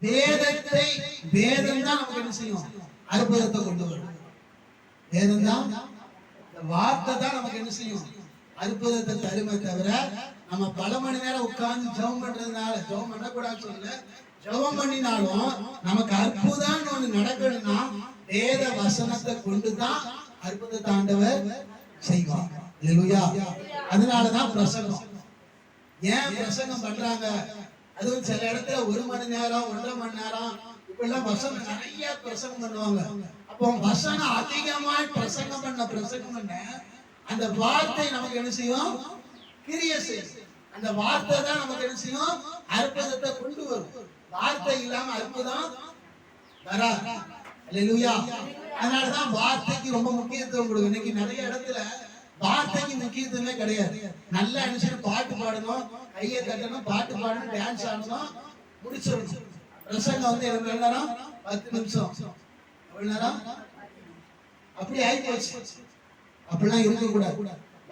வேதம் தான் நமக்கு என்ன செய்யும்? அற்புதத்தை கொண்டு வரும். வேதம் தான், வார்த்தை தான் நமக்கு என்ன செய்யும்? அற்புதத்தை தருமே தவிர நம்ம பல மணி நேரம் உட்கார்ந்து ஜெபம் பண்றதுனால, ஜெபம் பண்ணக்கூடாதுன்னு சொல்லல, ஜெபம் பண்ணினாலும் நமக்கு அற்புதம் ஒண்ணு நடக்கணும்னா வேத வசனத்தை கொண்டுதான் அற்புதத்தை ஆண்டவர் செய்வார். அல்லேலூயா. அதனாலதான் பிரசங்கம். ஏன் பிரசங்கம் பண்றாங்க? அதுவும் சில இடத்துல 1 மணி நேரம் 1.5 மணி நேரம் இப்பெல்லாம் வசனம் நிறைய பிரசங்கம் பண்ணுவாங்க. அப்போ வசனம் அதிகமாய் பிரசங்கம் பண்ண அந்த வார்த்தை நமக்கு என்ன செய்யும்? கிரிய செய்யும். அந்த வார்த்தை தான் நமக்கு என்ன செய்யும்? அற்புதத்தை கொண்டு வரும். வார்த்தை இல்லாம அற்புதம் வராது. அல்லேலூயா. அதனாலதான் வார்த்தைக்கு ரொம்ப முக்கியத்துவம் கொடுக்கும். இன்னைக்கு நிறைய இடத்துல வார்த்தைக்கு முக்கியத்துவமே கிடையாது. நல்லா நினைச்சு பாட்டு பாடணும், கையை தட்டணும், பாட்டு பாடணும், டான்ஸ் ஆடணும், முடிச்சிடணும். பிரசங்கம் வந்து எனக்கு எவ்வளவு நேரம்? 10 நிமிஷம். எவ்வளவு நேரம்? அப்படி ஆயிப்போச்சு. அப்படிலாம் இருக்கக்கூடாது.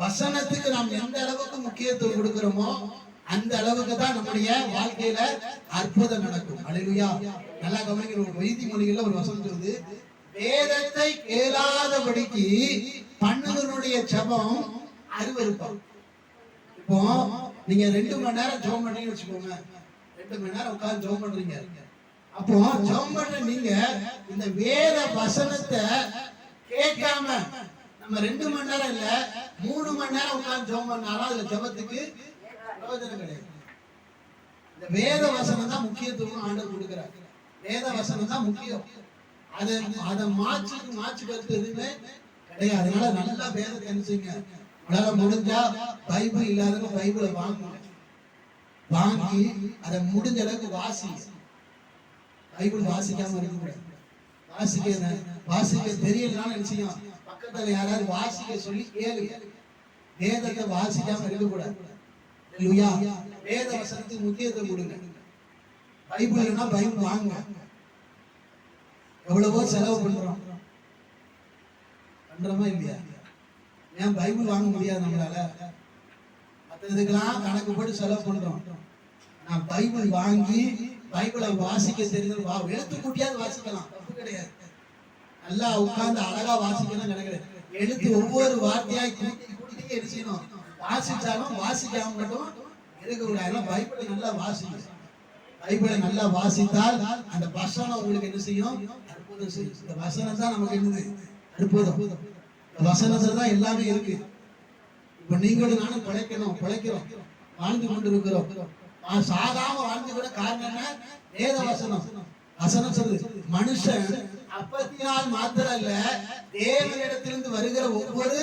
வசனத்துக்கு நாம் எந்த அளவுக்கு முக்கியத்துவம் கொடுக்கிறோமோ அந்த அளவுக்கு தான் நம்முடைய வாழ்க்கையில அற்புதம் நடக்கும். அல்லேலூயா. நல்லா கவனிக்கிற ஒரு நீதிமொழிகள்ல ஒரு வசனம் சொல்லுது, வேதத்தை கேளாதபடிக்கு பண்ணுவனுடைய ஜெபம் அருவருப்பாம். இப்போ நீங்க 2 மணி நேரம் ஜெபம் பண்ணீங்கன்னு வச்சுக்கோங்க, 2 மணி நேரம் உட்கார்ந்து ஜெபம் பண்றீங்க. அப்போ ஜெபம் பண்ற நீங்க இந்த வேத வசனத்தை கேட்காம நம்ம 2 மணி நேரம் இல்ல 3 மணி நேரம் உட்கார்ந்து ஜெபம் பண்ணாலும் அதுல ஜெபத்துக்கு பிரயோஜனம் கிடையாது. இந்த வேத வசனம் தான் முக்கியத்துவம் ஆண்டவர் கொடுக்கிறார். வேத வசனம் தான் முக்கியம். அதை மாற்றி கருத்து எதுவுமே கிடையாது. அதனால நல்லா வேதத்தை என்ன செய்யுங்க, உங்களால முடிஞ்சா பைபிள் இல்லாதவங்க பைபிளை வாங்கி அதை முடிஞ்ச அளவுக்கு வாசிங்க. பைபிள் வாசிக்காம இருக்கக்கூடாது. வாசிக்க தெரியலனாலும் என்ன செய்யும், பக்கத்துல யாராவது வாசிக்க சொல்லி கேளுங்க. வேதத்தை வாசிக்காம இருக்கக்கூடாது. வேத வசனத்துக்கு முக்கியத்துவம் கொடுங்க. பைபிள்னா பைபிள் வாங்க. எவ்வளவோ செலவு பண்றோமா இல்லையா? ஏன் பைபிள் வாங்க முடியாது நம்மளால? மற்றதுக்கெல்லாம் கணக்கு போட்டு செலவு பண்றோம். நான் பைபிள் வாங்கி பைபிளை வாசிக்க தெரிஞ்சது எழுத்து கூட்டியாவது வாசிக்கலாம், தப்பு கிடையாது. நல்லா உட்கார்ந்து அழகா வாசிக்கலாம் கிடையாது. எழுத்து ஒவ்வொரு வார்த்தையாய் கூட்டி என்ன செய்யணும்? வாசிச்சாலும் வாசிக்காம மட்டும் இருக்கக்கூடாது. பைபிளை நல்லா வாசிங்க. பைபிளை நல்லா வாசித்தால் அந்த வசனம் உங்களுக்கு என்ன செய்யும்? அற்புதம் செய்யும். இந்த வசனம் தான் நமக்கு என்னது? அற்புதம். இந்த வசனத்துல தான் எல்லாமே இருக்கு. இப்ப நீங்களும் நானும் பிழைக்கிறோம், வாழ்ந்து கொண்டு இருக்கிறோம். சாதாம வாழ்ந்து கூட காரணம் என்ன? வேத வசனம் சொல்லுது, மனுஷன் அப்பத்தினால் மாத்திரம் இல்ல தேவனிடத்திலிருந்து வருகிற ஒவ்வொரு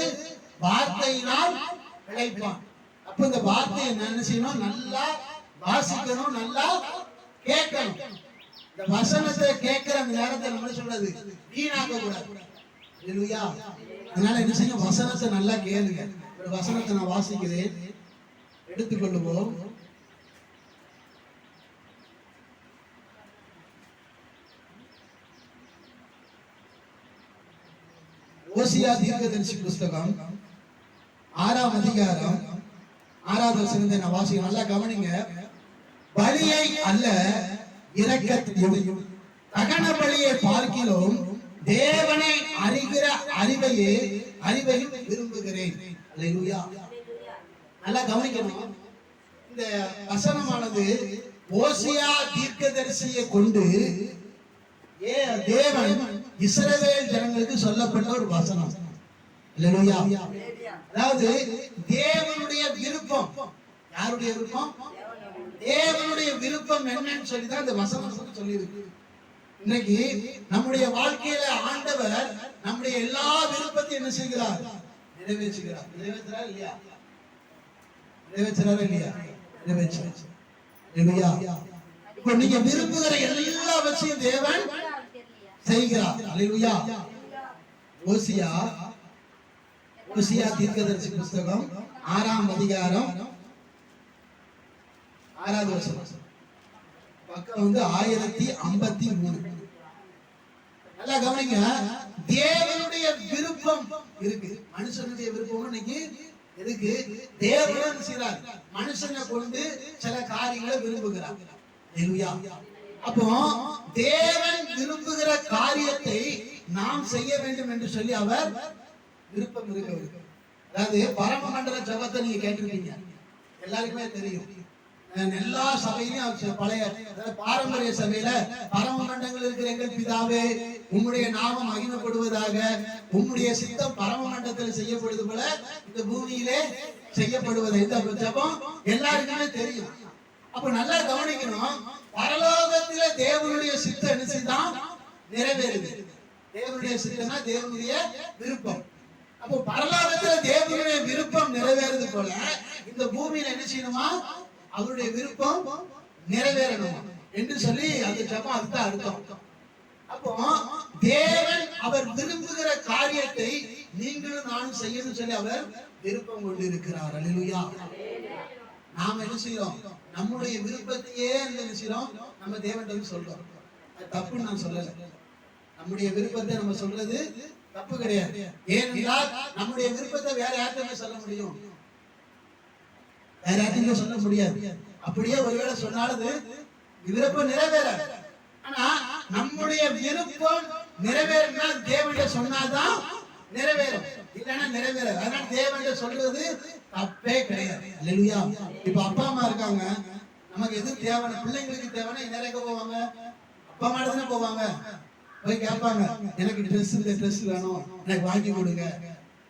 வார்த்தையினால் பிழைப்பான். அப்ப இந்த வார்த்தையை என்ன செய்யணும்? நல்லா வாசிக்கணும், நல்லா கேட்கணும். இந்த வசனத்தை கேட்கிற அந்த நேரத்தை நம்ம சொல்றது வீணாக்க கூடாது. அதனால என்ன செய்யும்? வசனத்தை நல்லா கேளுங்க. ஒரு வசனத்தை நான் வாசிக்கிறேன், எடுத்துக்கொள்ளுவோம். ஓசியா தீர்க்கதரிசி புஸ்தகம் 6ஆம் அதிகாரம் 6வது வசனத்தை நான் வாசிக்கிறேன். நல்லா கவனிங்க. பலியை அல்ல இரக்கத்தையும் தகன பலியை பார்க்கிலும் தேவனை அறிகிற அறிவையும் விரும்புகிறேன். அல்லேலூயா. நல்லா கவனிக்கணும். இந்த வசனமானது ஓசியா தீர்க்கதரிசியை கொண்டு தேவன் இஸ்ரவேல் ஜனங்களுக்கு சொல்லப்பட்ட ஒரு வசனம். அல்லேலூயா. அதாவது தேவனுடைய விருப்பம். யாருடைய விருப்பம்? தேவனுடைய விருப்பம் என்னன்னு சொல்லிதான் இந்த வசனம் சொல்லியிருக்கு. இன்னைக்கு நம்முடைய வாழ்க்கையில ஆண்டவர் நம்முடைய எல்லா விருப்பத்தையும் என்ன செய்கிறார்? நிறைவேற்றுகிறார். நிறைவேற்றுறாரா இல்லையா? இப்ப நீங்க விரும்புகிற எல்லா விஷயம் தேவன் செய்கிறார். அல்லேலூயா. ஓசியா தீர்க்கதரிசி புஸ்தகம் 6ஆம் அதிகாரம் 6வது வசனம், பக்கம் 1053. நல்லா கவனிங்க. தேவனுடைய விருப்பம் இருக்கு, மனுஷனுடைய விருப்பம் இன்னைக்கு இருக்கு. தேவன் செய்றார், மனுஷனை கொண்டு சில காரியங்களை விரும்புகிறார். அப்போ தேவன் விரும்புகிற காரியத்தை நாம் செய்ய வேண்டும் என்று சொல்லி அவர் விருப்பம் இருக்கு. அதாவது பரமமண்டல ஜபத்தை நீங்க கேட்டிருக்கீங்க, எல்லாருக்குமே தெரியும். எல்லா சபையிலும் பழைய பாரம்பரிய சபையில பரமமண்டங்கள் இருக்கிற எங்கள் பிதாவே உம்முடைய நாமம் மகிமைப்படுவதாக, உம்முடைய சித்தம் பரமமண்டலத்தில் செய்யப்படுவது போல இந்த பூமியிலே செய்யப்படுவது, இந்த ஜபம் எல்லாருக்குமே தெரியும். அப்ப நல்லா கவனிக்கணும், பரலோகத்தில தேவனுடைய சித்தம் என்ன செய்தான் நிறைவேறுது. தேவனுடைய சித்தம்னா தேவனுடைய விருப்பம். அப்போ பரலோகத்துல தேவனுடைய விருப்பம் நிறைவேறது போல இந்த பூமியில என்ன செய்யணுமா, அவருடைய விருப்பம் நிறைவேறணும் என்று சொல்லி அந்த ஜபம் அதுதான் அர்த்தம். அப்போ தேவன் அவர் விரும்புகிற காரியத்தை நீங்களும் நானும் செய்யணும் சொல்லி அவர் விருப்பம் கொண்டு இருக்கிறார். அல்லேலூயா. நாம என்ன செய்யறோம், நம்முடைய விருப்பத்தையே என்ன செய்யறோம், நம்ம தேவன் சொல்றோம். அது தப்புன்னு நான் சொல்லல. நம்முடைய விருப்பத்தை நம்ம சொல்றது தப்பு கிடையாது. ஏனென்றால் நம்முடைய விருப்பத்தை வேற யார்கிட்ட சொல்ல முடியும்? வேற யார்கிட்ட சொல்ல முடியாது. அப்படியே ஒருவேளை சொன்னாலும் விருப்பம் நிறைவேற. ஆனா நம்முடைய விருப்பம் நிறைவேறினா தேவன்கிட்ட சொன்னாதான் நிறைவேறும், இல்லைன்னா நிறைவேற. அதனால தேவன்கிட்ட சொல்றது தப்பே கிடையாது. அல்லேலூயா. இப்ப அப்பா அம்மா இருக்காங்க, நமக்கு எது தேவை, பிள்ளைங்களுக்கு தேவைன்னா நிறைய போவாங்க, அப்பா அம்மா தானே போவாங்க. போய் கேட்பாங்க, எனக்கு ட்ரெஸ் வேணும், எனக்கு வாங்கி கொடுங்க.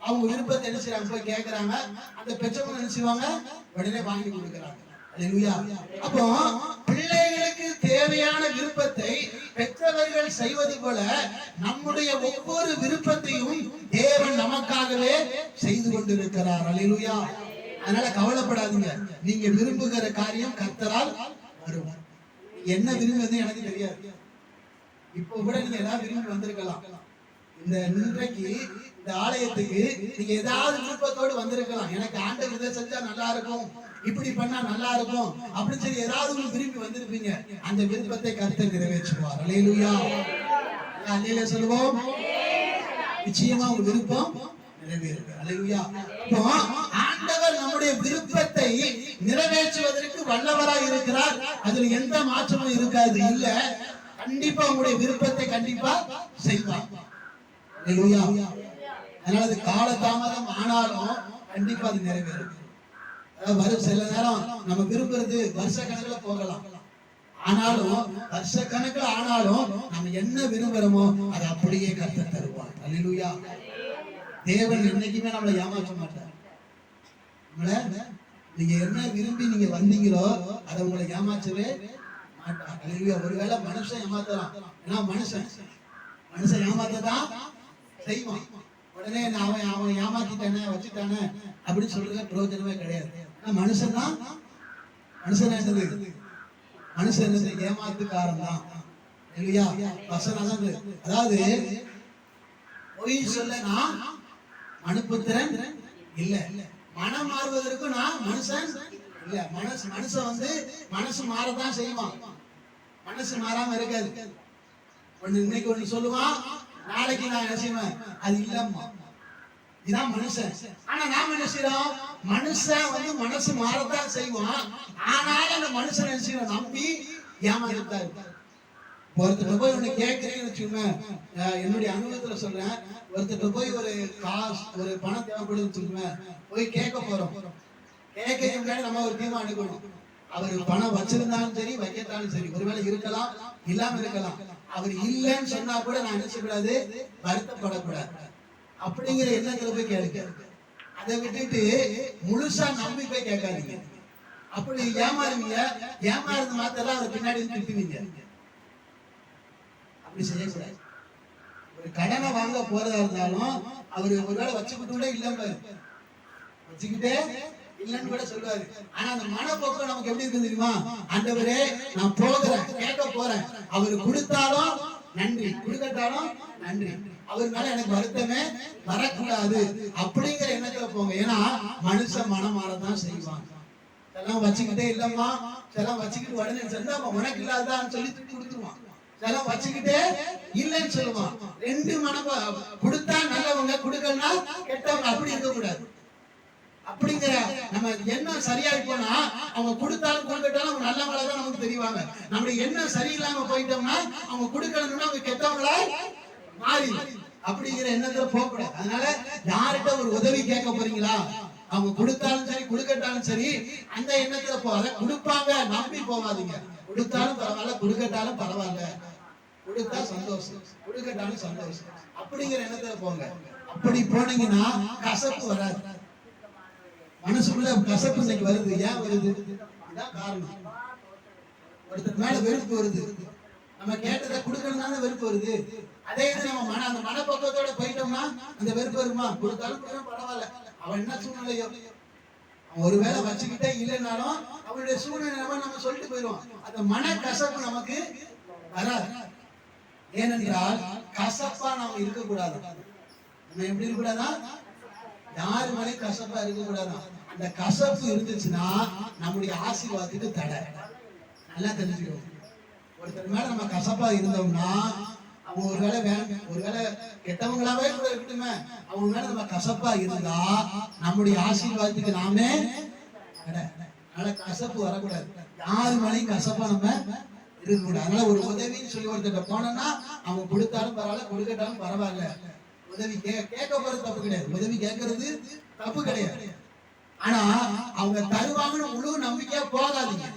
அவங்க விருப்பத்தை என்ன செய்யறாங்க, போய் கேட்கறாங்க. அந்த பெற்றவங்க என்ன செய்வாங்க, உடனே வாங்கி கொடுக்குறாங்க. அல்லேலூயா. அப்போ பிள்ளைகளுக்கு தேவையான விருப்பத்தை பெற்றவர்கள் செய்வது போல நம்முடைய ஒவ்வொரு விருப்பத்தையும் தேவன் நமக்காகவே செய்து கொண்டிருக்கிறார். அல்லேலூயா. அதனால கவலைப்படாதீங்க, நீங்க விரும்புகிற காரியம் கர்த்தரால் வரும். என்ன விரும்புவது எனக்கு தெரியாது. இப்போ கூட நீங்க ஏதாவது விரும்பி வந்திருக்கலாம். இந்த இன்றைக்கு இந்த ஆலயத்துக்கு நீங்க ஏதாவது விருப்பத்தோடு வந்திருக்கலாம். எனக்கு ஆண்டவர் இதை செஞ்சா நல்லா இருக்கும், இப்படி பண்ணா நல்லா இருக்கும் அப்படின்னு சொல்லி ஏதாவது விரும்பி வந்திருப்பீங்க. அந்த விருப்பத்தை கர்த்தர் நிறைவேற்றுவார். அல்லேலூயா. அல்லேலூயா சொல்லுவோம். நிச்சயமா உங்க விருப்பம் நிறைவேறும். அல்லேலூயா. இப்போ ஆண்டவர் நம்முடைய விருப்பத்தை நிறைவேற்றுவதற்கு வல்லவராய் இருக்கிறார். அதுல எந்த மாற்றமும் இருக்காது. இல்ல, கண்டிப்பா உங்களுடைய விருப்பத்தை கண்டிப்பா செய்வார். அல்லேலூயா. அதனால அது காலதாமதம் ஆனாலும் கண்டிப்பா அது நிறைவேறும். வரும் சில நேரம் நம்ம விரும்புறது வருஷ கணக்குல போகலாம், ஆனாலும் வருஷ கணக்குல ஆனாலும் நம்ம என்ன விரும்புறோமோ அதை அப்படியே கர்த்தர் தருவார். அல்லேலூயா. தேவன் என்னைக்குமே நம்மளை ஏமாற்ற மாட்டார். நீங்க என்ன விரும்பி நீங்க வந்தீங்களோ அதை உங்களை ஏமாற்றவே மாட்டார். அல்லேலூயா. ஒருவேளை மனுஷன் ஏமாத்தலாம், ஏன்னா மனுஷன் ஏமாத்ததான் செய்வான். உடனே அவன் ஏமாத்திட்டானே வச்சுட்டானே அப்படின்னு சொல்றது பிரயோஜனமே கிடையாது. மனுஷன் என்னது, ஏமாத்துக்காரன் தான். இல்லையா? அதாவது பொய் சொல்ல நான் மனுப்புத்திரன் இல்ல, மனம் மாறுவதற்கும் நான் மனுஷன் இல்ல. மனுஷன் மனசு மாறதான் செய்வான், மனசு மாறாம இருக்காது. இன்னைக்கு ஒண்ணு சொல்லுவான், நாளைக்கு நான் என்ன செய்வேன், அது இல்லம்மா. இதான் மனுஷன். ஆனா நாம என்ன செய்யறோம், மனுஷன் மனசு மாறத்தான் செய்வான், ஆனாலும் அந்த மனுஷன் என்ன செய்வோம், நம்பி ஏமாறத்தான் இருப்பார். ஒருத்தர் போய் ஒண்ணு கேட்கிறேன்னு வச்சுக்கோங்க, என்னுடைய அனுபவத்துல சொல்றேன். ஒருத்தர் போய் ஒரு பணம் தேவைப்படுதுன்னு வச்சுக்கோங்க, போய் கேட்க போறோம். கேட்க முன்னாடி நம்ம ஒரு தீர்மானம் எடுக்கணும். அவர் பணம் வச்சிருந்தாலும் சரி வைக்கத்தாலும் சரி, ஒருவேளை இருக்கலாம் இல்லாம இருக்கலாம். அவர் இல்லைன்னு சொன்னா கூட நான் என்ன செய்யக்கூடாது, வருத்தப்படக்கூடாது அப்படிங்கிற எண்ணத்துல போய் கேட்க. அதை விட்டுட்டு முழுசா நம்பி போய் கேட்காதீங்க. அப்படி ஏமாறுவீங்க. ஏமாறுறது மாத்தெல்லாம் அவர் பின்னாடி திட்டுவீங்க. அப்படி செய்யக்கூடாது. ஒரு கடனை வாங்க போறதா இருந்தாலும் அவரு ஒருவேளை வச்சுக்கிட்டு கூட இல்ல, வச்சுக்கிட்டே இல்லன்னு கூட சொல்லுவாரு. ஆனா அந்த மனப்போக்கம் நமக்கு எப்படி இருக்கு தெரியுமா, ஆண்டவரே நான் போகிறேன், கேட்க போறேன், அவரு கொடுத்தாலும் நன்றி, கொடுக்கட்டாலும் நன்றி, அவர் மேல எனக்கு வருத்தமே வரக்கூடாது அப்படிங்கிற எண்ணத்துல போங்க. ஏன்னா மனுஷன் மனம் மாறதான் செய்வாங்க. இதெல்லாம் வச்சுக்கிட்டே இல்லம்மா, இதெல்லாம் வச்சுக்கிட்டு உடனே சொன்னா உனக்கு இல்லாதான்னு சொல்லி தூக்கி கொடுத்துருவான். இதெல்லாம் வச்சுக்கிட்டே இல்லைன்னு சொல்லுவான். ரெண்டு மனம், கொடுத்தா நல்லவங்க, கொடுக்கலன்னா கெட்டவங்க, அப்படி இருக்க கூடாது. அப்படிங்கிற நம்ம எண்ணம் சரியாகி போனா அவங்க கொடுத்தாலும் கொடுக்கட்டாலும் அவங்க நல்லவங்களா தான் நமக்கு தெரிவாங்க. நம்முடைய எண்ணம் சரியில்லாம போயிட்டோம்னா அவங்க கொடுக்கணும்னா அவங்க கெட்டவங்களா மாறி அப்படிங்கிற எண்ணத்துல போகக்கூடாது. அதனால யார்கிட்ட ஒரு உதவி கேட்க போறீங்களா, அவங்க கொடுத்தாலும் சரி கொடுக்கட்டாலும் சரி அந்த எண்ணத்துல போகாத. கொடுப்பாங்க நம்பி போகாதீங்க. கொடுத்தாலும் பரவாயில்ல கொடுக்கட்டாலும் பரவாயில்ல, கொடுத்தா சந்தோஷம் கொடுக்கட்டாலும் சந்தோஷம் அப்படிங்கிற எண்ணத்துல போங்க. அப்படி போனீங்கன்னா கசப்பு வராது. மனசுக்குள்ள கசப்பு இன்னைக்கு வருது. ஏன் வருது? இதான் காரணம். ஒருத்தர் மேல வெறுப்பு வருது. நம்ம கேட்டதை கொடுக்கணும் தானே வெறுப்பு வருது. அதே இது நம்ம அந்த மனப்பக்குவத்தோட போயிட்டோம்னா அந்த வெறுப்பு வருமா? கொடுத்தாலும் பரவாயில்ல, அவன் என்ன சூழ்நிலையோ அவன் ஒருவேளை வச்சுக்கிட்டே இல்லைன்னாலும் அவனுடைய சூழ்நிலை நம்ம சொல்லிட்டு போயிடுவோம். அந்த மன கசப்பு நமக்கு வராது. ஏனென்றால் கசப்பா நாம இருக்கக்கூடாது. நம்ம எப்படி இருக்கக்கூடாதா? யாரு மேலே கசப்பா இருக்கக்கூடாதா? அந்த கசப்பு இருந்துச்சுன்னா நம்முடைய ஆசீர்வாதத்துக்கு தடை. நல்லா தெரிஞ்சுக்கணும். ஒருத்தர் மேல நம்ம கசப்பா இருந்தோம்னா அவங்க ஒருவேளை கெட்டவங்களாவே கூட இருக்கட்டுமே, அவங்க மேல நம்ம கசப்பா இருந்தா நம்முடைய ஆசீர்வாதத்துக்கு நாமே தடை. அதனால கசப்பு வரக்கூடாது. யாரு மேலேயும் கசப்பா நம்ம இருக்கக்கூடாது. அதனால ஒரு உதவின்னு சொல்லி ஒருத்தர் போனோம்னா அவங்க கொடுத்தாலும் பரவாயில்ல கொடுக்கட்டாலும் பரவாயில்ல. உதவி கேட்க போறது தப்பு கிடையாது. உதவி கேட்கறது தப்பு கிடையாது. ஆனா அவங்க தருவாங்கன்னு முழு நம்பிக்கையா போகாதீங்க.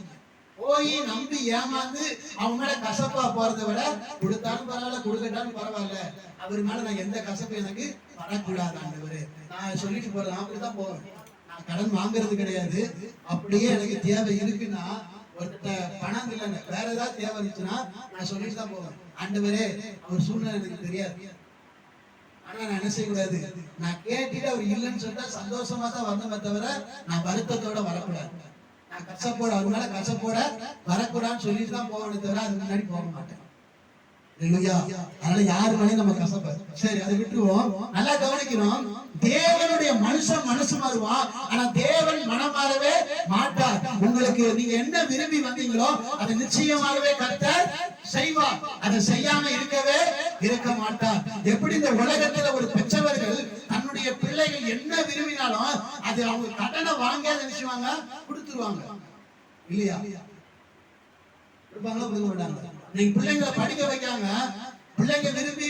போய் நம்பி ஏமாந்து அவங்க மேல கசப்பா போறதை விட கொடுத்தாலும் பரவாயில்ல கொடுக்கட்டாலும் பரவாயில்ல, அவர் மேல நான் எந்த கசப்பு எனக்கு வரக்கூடாது ஆண்டவரே நான் சொல்லிட்டு போறேன். அப்படிதான் போவேன். நான் கடன் வாங்குறது கிடையாது. அப்படியே எனக்கு தேவை இருக்குன்னா ஒருத்த பணம் இல்லைன்னு வேற ஏதாவது தேவை இருந்துச்சுன்னா நான் சொல்லிட்டு தான் போவேன். ஆண்டவரே அவர் சூழ்நிலை எனக்கு தெரியாது, ஆனா நான் என்ன செய்யக்கூடாது, நான் கேட்டுட்டு அவர் இல்லைன்னு சொல்லிட்டா சந்தோஷமா தான் வரணுமே தவிர நான் வருத்தத்தோட வரக்கூடாது. நான் கசப்போட அவர் மேல கசப்போட வரக்கூடாதுன்னு சொல்லிட்டு தான் போகணும் தவிர அதுக்கு முன்னாடி போக மாட்டேன். அதனால யாரு மேலேயும் நம்ம கசப்ப சரி அதை விட்டுருவோம். நல்லா கவனிக்கணும். தேவனுடைய மனுஷன் மனசு மாறுவான், ஆனா தேவன் மனம் மாறவே மாட்டார். உங்களுக்கு நீங்க என்ன விரும்பி வந்தீங்களோ அதை நிச்சயமாகவே கர்த்தர் செய்வார். அதை செய்யாம இருக்க மாட்டார். எப்படி இந்த உலகத்துல ஒரு பெற்றவர்கள் தன்னுடைய பிள்ளைகள் என்ன விரும்பினாலும் அது அவங்க கடனை வாங்காத நினைச்சுவாங்க கொடுத்துருவாங்க இல்லையா? கொடுப்பாங்களா கொடுக்க மாட்டாங்க. நீங்க பிள்ளைங்களை படிக்க வைக்காங்க, பிள்ளைங்க விரும்பி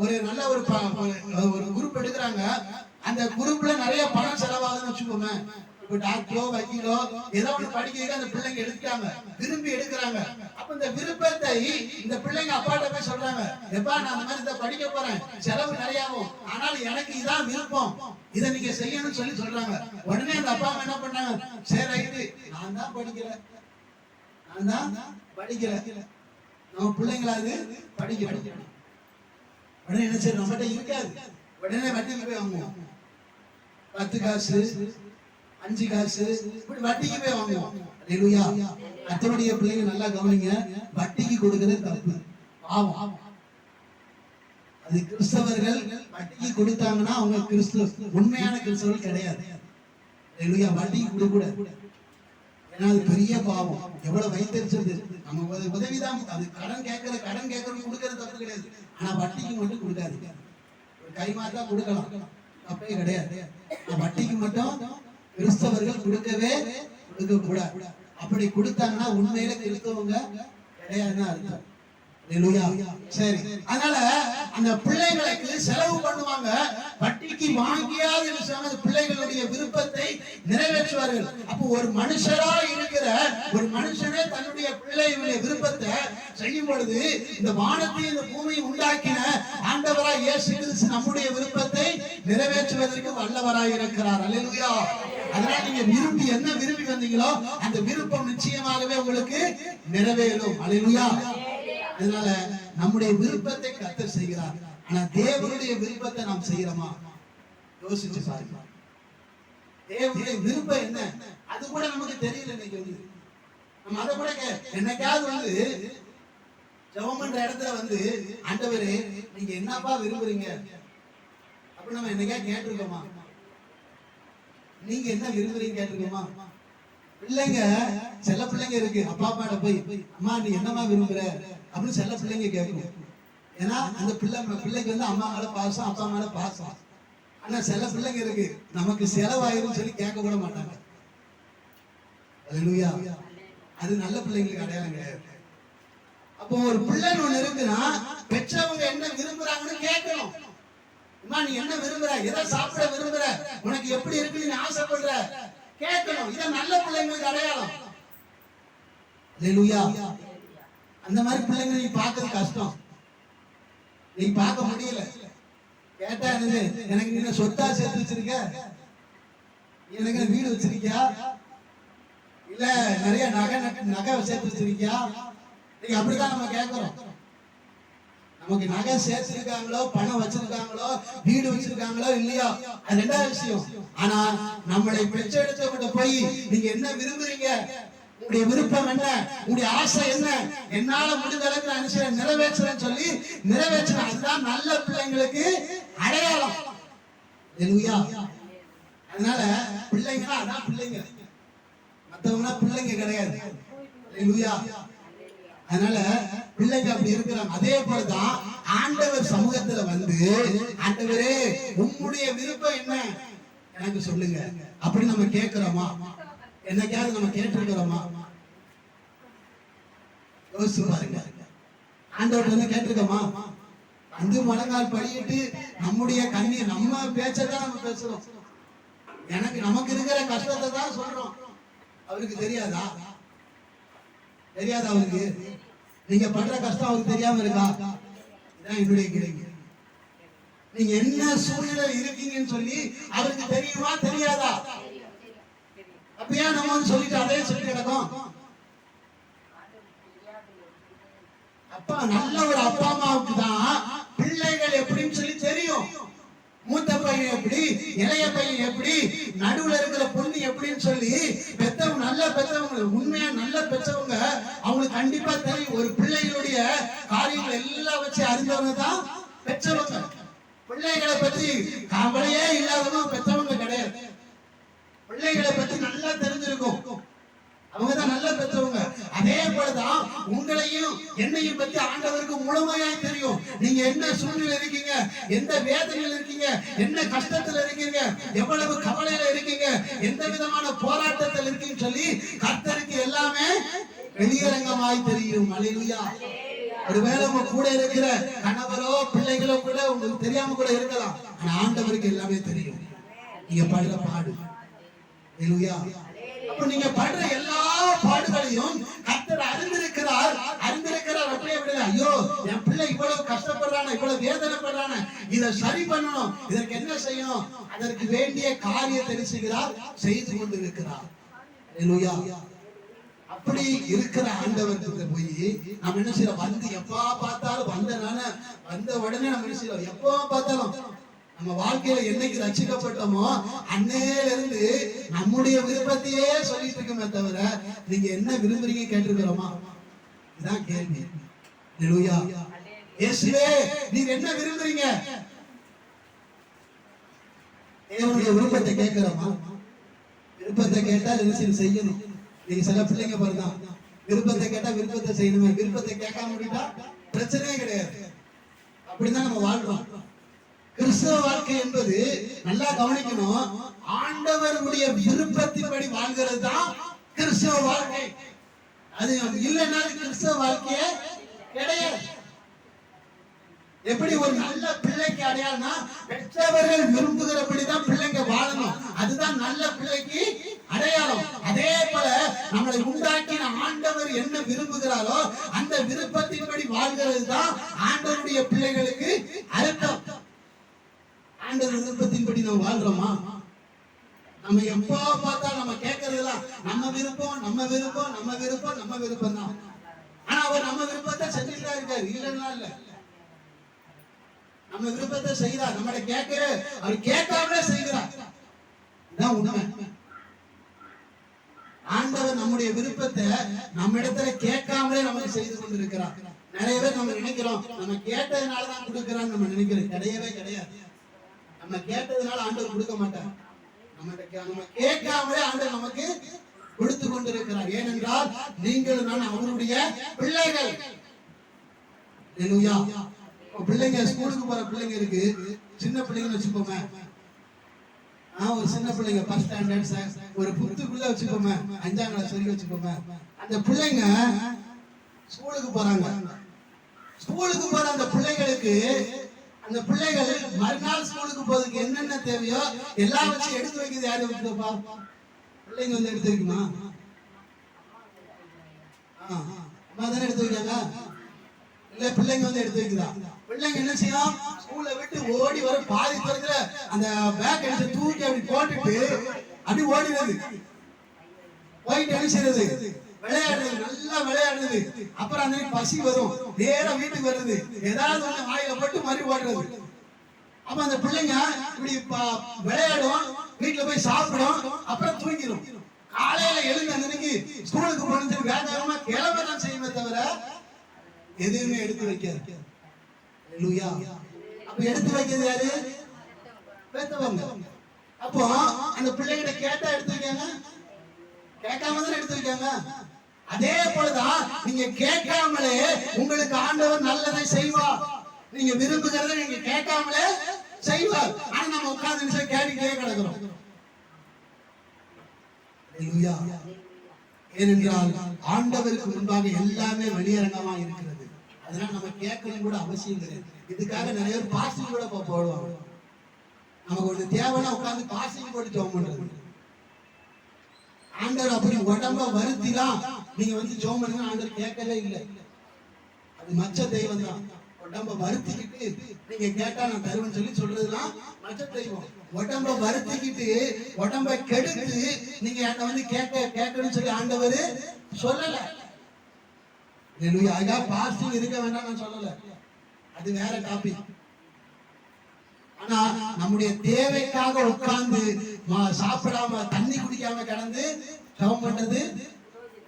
ஒரு நல்ல ஒரு குரூப் எடுக்கிறாங்க. அந்த குரூப்ல நிறைய பணம் செலவாகுதுன்னு வச்சுக்கோங்க. இப்ப டாக்டரோ வக்கீலோ ஏதோ ஒண்ணு படிக்க அந்த பிள்ளைங்க எடுத்துட்டாங்க, விரும்பி எடுக்கிறாங்க. அப்ப இந்த விருப்பத்தை இந்த பிள்ளைங்க அப்பாட்ட போய் சொல்றாங்க, எப்பா நான் அந்த மாதிரி இதை படிக்க போறேன், செலவு நிறைய ஆகும், ஆனால் எனக்கு இதான் விருப்பம், இதை நீங்க செய்யணும்னு சொல்றாங்க. உடனே அந்த அப்பா அம்மா என்ன பண்ணாங்க, சரி இது நான் தான் படிக்கல நம்ம பிள்ளைங்களாவது படிக்க. உடனே என்ன சரி நம்மகிட்ட இருக்காது, உடனே வட்டிக்கு போய் வாங்குவோம். 10 காசு 5 காசு இப்படி வட்டிக்கு போய் வாங்குவோம். அல்லேலூயா. கர்த்தருடைய பிள்ளைங்க நல்லா கவனிங்க. வட்டிக்கு கொடுக்கிறது தப்பு, பாவம். அது கிறிஸ்தவர்கள் வட்டிக்கு கொடுத்தாங்கன்னா அவங்க கிறிஸ்துவ உண்மையான கிறிஸ்தவர்கள் கிடையாது. அல்லேலூயா. வட்டிக்கு கொடுக்கூடாது. ஏன்னா அது பெரிய பாவம். எவ்வளவு வைத்தறிச்சது. நம்ம உதவிதான். அது கடன் கேட்கறது கொடுக்கறது தப்பு கிடையாது. ஆனா வட்டிக்கு மட்டும் கொடுக்காது. ஒரு கைமாத்தா கொடுக்கலாம், தப்பே கிடையாது. வட்டிக்கு மட்டும் கிறிஸ்தவர்கள் கொடுக்க கூடாது. அப்படி கொடுத்தாங்கன்னா உண்மையில கிறிஸ்தவங்க கிடையாதுன்னு அர்த்தம். சரி, அதனால அந்த பிள்ளைகளுக்கு செலவு பண்ணுவாங்க, வட்டிக்கு வாங்கியாவது அந்த பிள்ளைகளுடைய விருப்பத்தை நிறைவேற்றுவார்கள். அப்போ ஒரு மனுஷரா இருக்கிற ஒரு மனுஷனே தன்னுடைய பிள்ளைகளுடைய விருப்பத்தை செய்யும் பொழுது இந்த வானத்தையும் இந்த பூமியை உண்டாக்கின ஆண்டவராய் இயேசு கிறிஸ்து நம்முடைய விருப்பத்தை நிறைவேற்றுவதற்கு வல்லவராய் இருக்கிறார். அல்லேலூயா. அதனால நீங்க என்ன விரும்பி வந்தீங்களோ அந்த விருப்பம் நிச்சயமாகவே உங்களுக்கு நிறைவேறும். அல்லேலூயா. அதனால நம்முடைய விருப்பத்தை கர்த்தர் செய்கிறார். ஆனா தேவனுடைய விருப்பத்தை நாம் செய்யறோமா? யோசிச்சு பாருங்க. தேவனுடைய விருப்பம் என்ன அது கூட நமக்கு தெரியல. இன்னைக்கு நம்ம அதை கூட என்னைக்காவது ஜெபம் பண்ற இடத்துல ஆண்டவரே நீங்க என்னப்பா விரும்புறீங்க அப்படி நம்ம என்னைக்கா கேட்டிருக்கோமா? நீங்க என்ன விரும்புறீங்க கேட்டிருக்கோமா? பிள்ளைங்க சில பிள்ளைங்க இருக்கு, அப்பா அம்மாட்ட போய் அம்மா நீ என்னமா விரும்புற அப்படின்னு சில பிள்ளைங்க கேட்கும். ஏன்னா அந்த பிள்ளைக்கு அம்மா மேல பாசம், அப்பா மேல பாசம். ஆனா சில பிள்ளைங்க இருக்கு நமக்கு செலவாயிரும் சொல்லி கேட்க கூட மாட்டாங்க. அல்லேலூயா. அது நல்ல பிள்ளைங்களுக்கு அடையாளம் கிடையாது. அப்போ ஒரு பிள்ளைன்னு ஒண்ணு இருக்குன்னா பெற்றவங்க என்ன விரும்புறாங்கன்னு கேட்கணும். அம்மா நீ என்ன விரும்புற, எதை சாப்பிட விரும்புற, உனக்கு எப்படி இருக்குன்னு நீ ஆசைப்படுற கேட்கணும். இத நல்ல பிள்ளைங்களுக்கு அடையாளம். அல்லேலூயா. அந்த மாதிரி பிள்ளைங்க நீ பார்க்கறது கஷ்டம், நீ பார்க்க முடியல. கேட்டா என்னது, எனக்கு நீ சொத்தா சேர்த்து வச்சிருக்க, எனக்கு வீடு வச்சிருக்கியா, இல்ல நிறைய நகை சேர்த்து வச்சிருக்கியா, நீங்க அப்படிதான் நம்ம கேட்கிறோம். நமக்கு நகை சேர்த்திருக்காங்களோ, பணம் வச்சிருக்காங்களோ, வீடு வச்சிருக்காங்களோ இல்லையா, அது ரெண்டாவது விஷயம். ஆனா நம்மளை பெற்றெடுத்தவங்க போய் நீங்க என்ன விரும்புறீங்க, உங்களுடைய விருப்பம் என்ன, உங்களுடைய ஆசை என்ன, என்னால முடிந்த அளவுக்கு நான் நிறைவேற்றுறேன்னு சொல்லி நிறைவேற்றுறேன். அதுதான் நல்ல பிள்ளைங்களுக்கு அடையாளம். அல்லேலூயா. அதனால பிள்ளைங்கன்னா அதான் பிள்ளைங்க, மற்றவங்க பிள்ளைங்க கிடையாது. அல்லேலூயா. அதனால பிள்ளைங்க அப்படி இருக்கிறாங்க. அதே போலதான் ஆண்டவர் சமூகத்துல வந்து, ஆண்டவரே உம்முடைய விருப்பம் என்ன எனக்கு சொல்லுங்க அப்படி நம்ம கேட்கிறோமா? என்னைக்காவது நம்ம கேட்டிருக்கிறோமா? யோசிச்சு பாருங்க. ஆண்டவர் வந்து கேட்டிருக்கோமா? வந்து முழங்கால் படியிட்டு நம்முடைய கண்ணி நம்ம பேச்சதான் நம்ம பேசுறோம். நமக்கு இருக்கிற கஷ்டத்தை தான் சொல்றோம். அவருக்கு தெரியாதா? தெரியாதா அவருக்கு? நீங்க படுற கஷ்டம் அவருக்கு தெரியாம இருக்கா? இதான் என்னுடைய கேள்வி. நீங்க என்ன சூழ்நிலை இருக்கீங்கன்னு சொல்லி அவருக்கு தெரியுமா தெரியாதா? அப்பயா நம்ம வந்து சொல்லிட்டு அதே சொல்லி கிடக்கும். அப்பா நல்ல ஒரு அப்பா அம்மாவுக்கு தான் பிள்ளைகள் எப்படின்னு சொல்லி தெரியும். மூத்த பையன் எப்படி, இளைய பையன் எப்படி, நடுவுல இருக்கிற பொண்ணு எப்படின்னு சொல்லி பெத்தவங்க, நல்ல பெத்தவங்க, உண்மையா நல்ல பெற்றவங்க அவங்களுக்கு கண்டிப்பா தெரியும். ஒரு பிள்ளைகளுடைய காரியங்கள் எல்லாம் வச்சு அறிந்தவங்க தான் பெற்றவங்க. பிள்ளைகளை பற்றி கவலையே இல்லாதவங்க பெற்றவங்க கிடையாது. பிள்ளைகளை பற்றி நல்லா தெரிஞ்சிருக்கும், அவங்கதான் நல்ல பெற்றவங்க. அதே போலதான் உங்களையும் என்னையும் பற்றி ஆண்டவருக்கு முழுமையாய் தெரியும். நீங்க என்ன சூழ்நிலை இருக்கீங்க, எந்த வேதனையில் இருக்கீங்க, என்ன கஷ்டத்துல இருக்கீங்க, எவ்வளவு கவலையில இருக்கீங்க, எந்த விதமான போராட்டத்தில் இருக்கீங்கன்னு சொல்லி கர்த்தருக்கு எல்லாமே வெளியரங்கமாய் தெரியும். அல்லேலூயா. ஒருவேளை உங்க கூட இருக்கிற கணவரோ பிள்ளைகளோ கூட உங்களுக்கு தெரியாம கூட இருக்கலாம். ஆனா ஆண்டவருக்கு எல்லாமே தெரியும். நீங்க படுற பாடு. அல்லேலூயா. அப்ப நீங்க படுற எல்லா பாடுகளையும் கர்த்தர் அறிந்திருக்கிறார். அப்படியே விடல. ஐயோ என் பிள்ளை இவ்வளவு கஷ்டப்படுறான, இவ்வளவு வேதனைப்படுறான, இதை சரி பண்ணணும், இதற்கு என்ன செய்யணும், அதற்கு வேண்டிய காரியத்தை செய்கிறார், செய்து கொண்டிருக்கிறார். அல்லேலூயா. அப்படி இருக்கிற ஆண்டவர்கிட்ட போய் நம்ம என்ன செய்யறோம், வந்து எப்ப பார்த்தாலும் வந்த உடனே நம்ம என்ன செய்யறோம், எப்ப பார்த்தாலும் நம்ம வாழ்க்கையில என்னைக்கு ரட்சிக்கப்பட்டோமோ அன்னையில இருந்து நம்முடைய விருப்பத்தையே சொல்லிட்டு இருக்கோமே தவிர நீங்க என்ன விரும்புறீங்க கேட்டிருக்கிறோமா? இதுதான் கேள்வி. அல்லேலூயா. இயேசுவே நீங்க என்ன விரும்புறீங்க? தேவனுடைய விருப்பத்தை கேட்கிறோமா? விருப்பத்தை கேட்டா என்ன செய்யணும்? நீங்க சில பிள்ளைங்க பாருங்க, விருப்பத்தை கேட்டா விருப்பத்தை செய்யணுமே, விருப்பத்தை கேட்காம முடிட்டா பிரச்சனையே கிடையாது. அப்படிதான் நம்ம வாழ்றோம். கிறிஸ்தவ வாழ்க்கை என்பது நல்லா கவனிக்கணும், ஆண்டவருடைய விருப்பத்தின்படி வாழ்கிறது தான் கிறிஸ்தவ வாழ்க்கை. அது இல்லைன்னா கிறிஸ்தவ வாழ்க்கையே கிடையாது. எப்படி ஒரு நல்ல பிள்ளைக்கு அடையாளம்னா பெற்றவர்கள் விரும்புகிறபடிதான் பிள்ளைங்க வாழணும், அதுதான் நல்ல பிள்ளைக்கு அடையாளம். அதே போல நம்மளை உண்டாக்கின ஆண்டவர் என்ன விரும்புகிறாரோ அந்த விருப்பத்தின்படி வாழ்கிறது தான் ஆண்டவருடைய பிள்ளைகளுக்கு அர்த்தம். ஆண்டவர் விருப்பத்தின்படி நம்ம வாழ்றோமா? நம்ம எப்போ பார்த்தா நம்ம கேட்கறதுலாம் நம்ம விருப்பம் நம்ம விருப்பம் நம்ம விருப்பம் நம்ம விருப்பம் தான். ஆனா அவர் நம்ம விருப்பத்தை செஞ்சுட்டு தான் இருக்காரு, இல்லைன்னா இல்ல. நம்ம விருப்பத்தை செய்கிறார், நம்மளை அவர் கேட்காமலே செய்கிறார். இதான் உண்மை. ஆண்டவர் நம்முடைய விருப்பத்தை நம்ம இடத்துல கேட்காமலே நமக்கு செய்து கொண்டிருக்கிறார். நிறைய பேர் நம்ம நினைக்கிறோம் நம்ம கேட்டதுனாலதான் கொடுக்கிறான்னு நம்ம நினைக்கிறோம். கிடையவே கிடையாது. நம்ம கேட்டதுனால ஆண்டவர் கொடுக்க மாட்டார். நம்ம கேட்காமலே ஆண்டவர் நமக்கு கொடுத்து கொண்டிருக்கிறார். ஏனென்றால் நீங்கள் நான் அவருடைய பிள்ளைகள். பிள்ளைங்க ஸ்கூலுக்கு போற பிள்ளைங்க இருக்கு, சின்ன பிள்ளைங்கன்னு வச்சுக்கோங்க. ஒரு சின்ன பிள்ளைங்க ஃபர்ஸ்ட் ஸ்டாண்டர்ட் ஒரு புத்துக்குள்ள வச்சுக்கோமே, 5ஆம் கிளாஸ் வரைக்கும் வச்சுக்கோமே, அந்த பிள்ளைங்க ஸ்கூலுக்கு போறாங்க. ஸ்கூலுக்கு போற அந்த பிள்ளைகளுக்கு அந்த பிள்ளைகள் மறுநாள் ஸ்கூலுக்கு போறதுக்கு என்னென்ன தேவையோ எல்லாம் வச்சு எடுத்து வைக்கிறது யாரு வைக்கிறப்பா? பிள்ளைங்க வந்து எடுத்து வைக்குமா? அம்மா தானே எடுத்து வைக்காங்க, இல்ல பிள்ளைங்க வந்து எடுத்து வைக்கிறா. பிள்ளைங்க என்ன செய்யும்? ஸ்கூல்ல விட்டு ஓடி வர பாதி தூரத்துல அந்த பேக் எடுத்து தூக்கி அப்படி போட்டுட்டு அப்படி ஓடிடுது. போயிட்டு என்ன செய்யறது? விளையாடுறது, நல்லா விளையாடுறது. அப்புறம் அந்த பசி வரும், நேரா வீட்டுக்கு வருது, ஏதாவது ஒண்ணு வாயில போட்டு மறி ஓடுறது. அப்ப அந்த பிள்ளைங்க இப்படி விளையாடும், வீட்டுல போய் சாப்பிடும், அப்புறம் தூங்கிடும். காலையில எழுந்து அன்னைக்கு ஸ்கூலுக்கு போனது வேகமா கிளம்பதான் செய்யுமே தவிர எதுவுமே எடுத்து வைக்காது. அப்ப எடுத்து வைக்கிறது யாரு? பெத்தவங்க. அப்போ அந்த பிள்ளைகிட்ட கேட்டா எடுத்து வைக்காங்க, கேட்காம தான் எடுத்து வைக்காங்க. அதே போலதான் நீங்க கேட்காமலே உங்களுக்கு ஆண்டவர் நல்லதை செய்வார். நீங்க விரும்புகிறத நீங்க கேட்காமலே செய்வார். ஆனா நம்ம உட்கார்ந்து கேட்டுட்டே கிடக்கிறோம். ஏனென்றால் ஆண்டவருக்கு முன்பாக எல்லாமே வெளியரங்கமா இருக்கிறது. அதனால நம்ம கேட்கணும் கூட அவசியம் கிடையாது. இதுக்காக நிறைய பேர் பாசிங் கூட போடுவாங்க. நமக்கு ஒரு தேவைன்னா உட்கார்ந்து பாசிங் போட்டு ஜெபம் பண்றது. ஆண்டவர் அப்படி உடம்ப வருத்திலாம் நீங்க வந்து ஜெபம் பண்ணுங்க, ஆண்டவர் கேட்கவே இல்லை. அது மச்ச தெய்வம் தான். உடம்ப வருத்திக்கிட்டு நீங்க கேட்டா நான் தருவேன்னு சொல்லி சொல்றதுலாம் மச்ச தெய்வம். உடம்ப வருத்திக்கிட்டு உடம்ப கெடுத்து நீங்க என்ன வந்து கேட்கணும்னு சொல்லி ஆண்டவர் சொல்லல. பாசிங் இருக்க வேண்டாம் நான் சொல்லல, அது வேற டாபிக். ஆனா நம்முடைய தேவைக்காக உட்கார்ந்து சாப்பிடாம தண்ணி குடிக்காம கிடந்து ஜெபம் பண்றது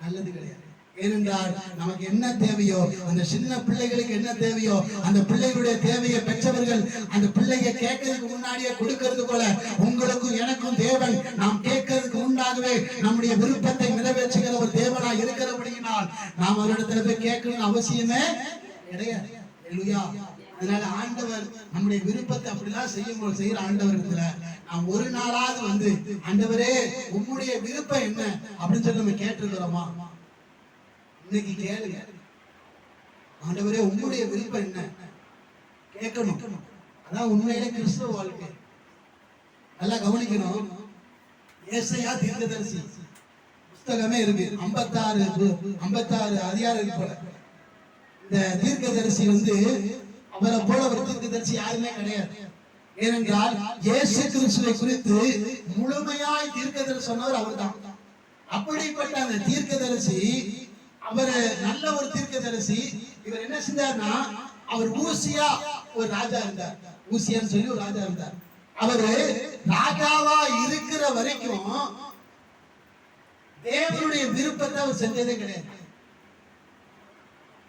நல்லது கிடையாது. ஏனென்றால் நமக்கு என்ன தேவையோ, அந்த சின்ன பிள்ளைகளுக்கு என்ன தேவையோ, அந்த பிள்ளைகளுடைய தேவையை பெற்றவர்கள் அந்த பிள்ளைங்க கேட்கறதுக்கு முன்னாடியே கொடுக்கிறது போல உங்களுக்கும் எனக்கும் தேவன் நாம் கேட்கறதுக்கு முன்னாகவே நம்முடைய விருப்பத்தை நிறைவேற்றுகிற ஒரு தேவனா இருக்கிறபடியினால் நாம் அவரிடத்துல போய் கேட்கணும்னு அவசியமே கிடையாது. அதனால ஆண்டவர் நம்முடைய விருப்பத்தை அப்படிலாம் செய்யற ஆண்டவரத்துல நாம் ஒரு நாளாவது வந்து ஆண்டவரே உம்முடைய விருப்பம் என்ன அப்படின்னு சொல்லி நம்ம கேட்டிருக்கிறோமா? இன்னைக்கு கேளுங்க, ஆண்டவரே உங்களுடைய விருப்பம் என்ன கேட்கணும். அதான் உண்மையிலே கிறிஸ்தவ வாழ்க்கை. நல்லா கவனிக்கணும். ஏசாயா தீர்க்கதரிசி புத்தகமே இருக்கு, 56 அதிகாரம் போல. இந்த தீர்க்கதரிசி வந்து அவரை போல ஒரு தீர்க்கதரிசி யாருமே கிடையாது. ஏனென்றால் இயேசு கிறிஸ்துவை குறித்து முழுமையாய் தீர்க்கதரிசி சொன்னவர் அவர்தான். அப்படிப்பட்ட அந்த தீர்க்கதரிசி அவர் நல்ல ஒரு தீர்க்கதரிசி. இவர் என்ன செஞ்சார்னா, அவர் ஊசியா ஒரு ராஜா இருந்தார். ஊசியான்னு சொல்லி ஒரு ராஜா இருந்தார். அவரு ராஜாவா இருக்கிற வரைக்கும் தேவனுடைய விருப்பத்தை அவர் செஞ்சதே கிடையாது.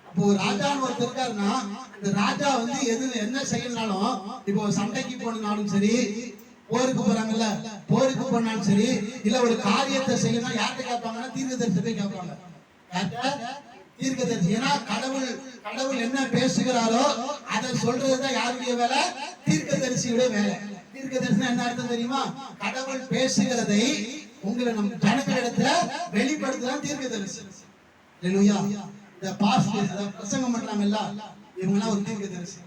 அப்போ ஒரு ராஜான்னு ஒருத்தர் இருக்காருன்னா, அந்த ராஜா வந்து எது என்ன செய்யணும்னாலும், இப்போ சண்டைக்கு போனாலும் சரி, போருக்கு போறாங்கல்ல, போருக்கு போனாலும் சரி, இல்ல ஒரு காரியத்தை செய்யணும் யார்கிட்ட கேட்பாங்கன்னா தீர்க்கதரிசியை கேட்பாங்க. தீர்க்கதரிசி. ஏன்னா கடவுள் என்ன பேசுகிறாரோ அதை சொல்றதுதான் யாருடைய வேலை? தீர்க்கதரிசியுடைய வேலை. தீர்க்கதரிசி என்ன அர்த்தம் தெரியுமா? கடவுள் பேசுகிறதை உங்களை நம் ஜனங்களிடத்துல வெளிப்படுத்துதான் தீர்க்கதரிசி. இந்த பாஸ்ட் பிரசங்கம் பண்றாங்கல்ல, இவங்கெல்லாம் ஒரு தீர்க்கதரிசி.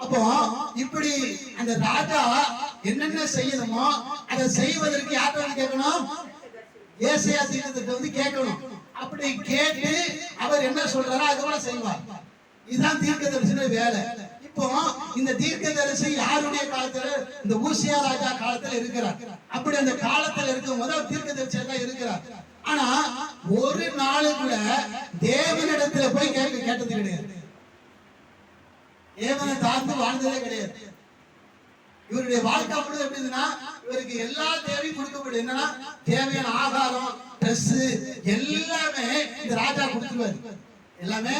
அப்போ இப்படி அந்த ராஜா என்னென்ன செய்யணுமோ அதை செய்வதற்கு யார்கிட்ட கேட்கணும்? ஏசாயா தீர்க்கதரிசி வந்து கேட்கணும். அப்படி கேட்டு அவர் என்ன சொல்றாரோ அதோட செய்வார். இதுதான் தீர்க்கதரிசியோட வேலை. இப்போ இந்த தீர்க்கதரிசி யாருடைய காலத்துல? இந்த ஊசியா ராஜா காலத்துல இருக்கிறார். அப்படி அந்த காலத்துல இருக்கும் போது அவர் தீர்க்கதரிசியா தான் இருக்கிறார். ஆனா ஒரு நாள் கூட தேவனிடத்துல போய் கேட்டது கிடையாது. தேவனை தாழ்ந்து வாழ்ந்ததே கிடையாது. இவருடைய வாழ்க்கை அப்படி எப்படின்னா, இவருக்கு எல்லா தேவையும் கொடுக்கப்படும். என்னன்னா, தேவையான ஆகாரம், ட்ரெஸ் எல்லாமே இந்த ராஜா கொடுத்துருவாரு. எல்லாமே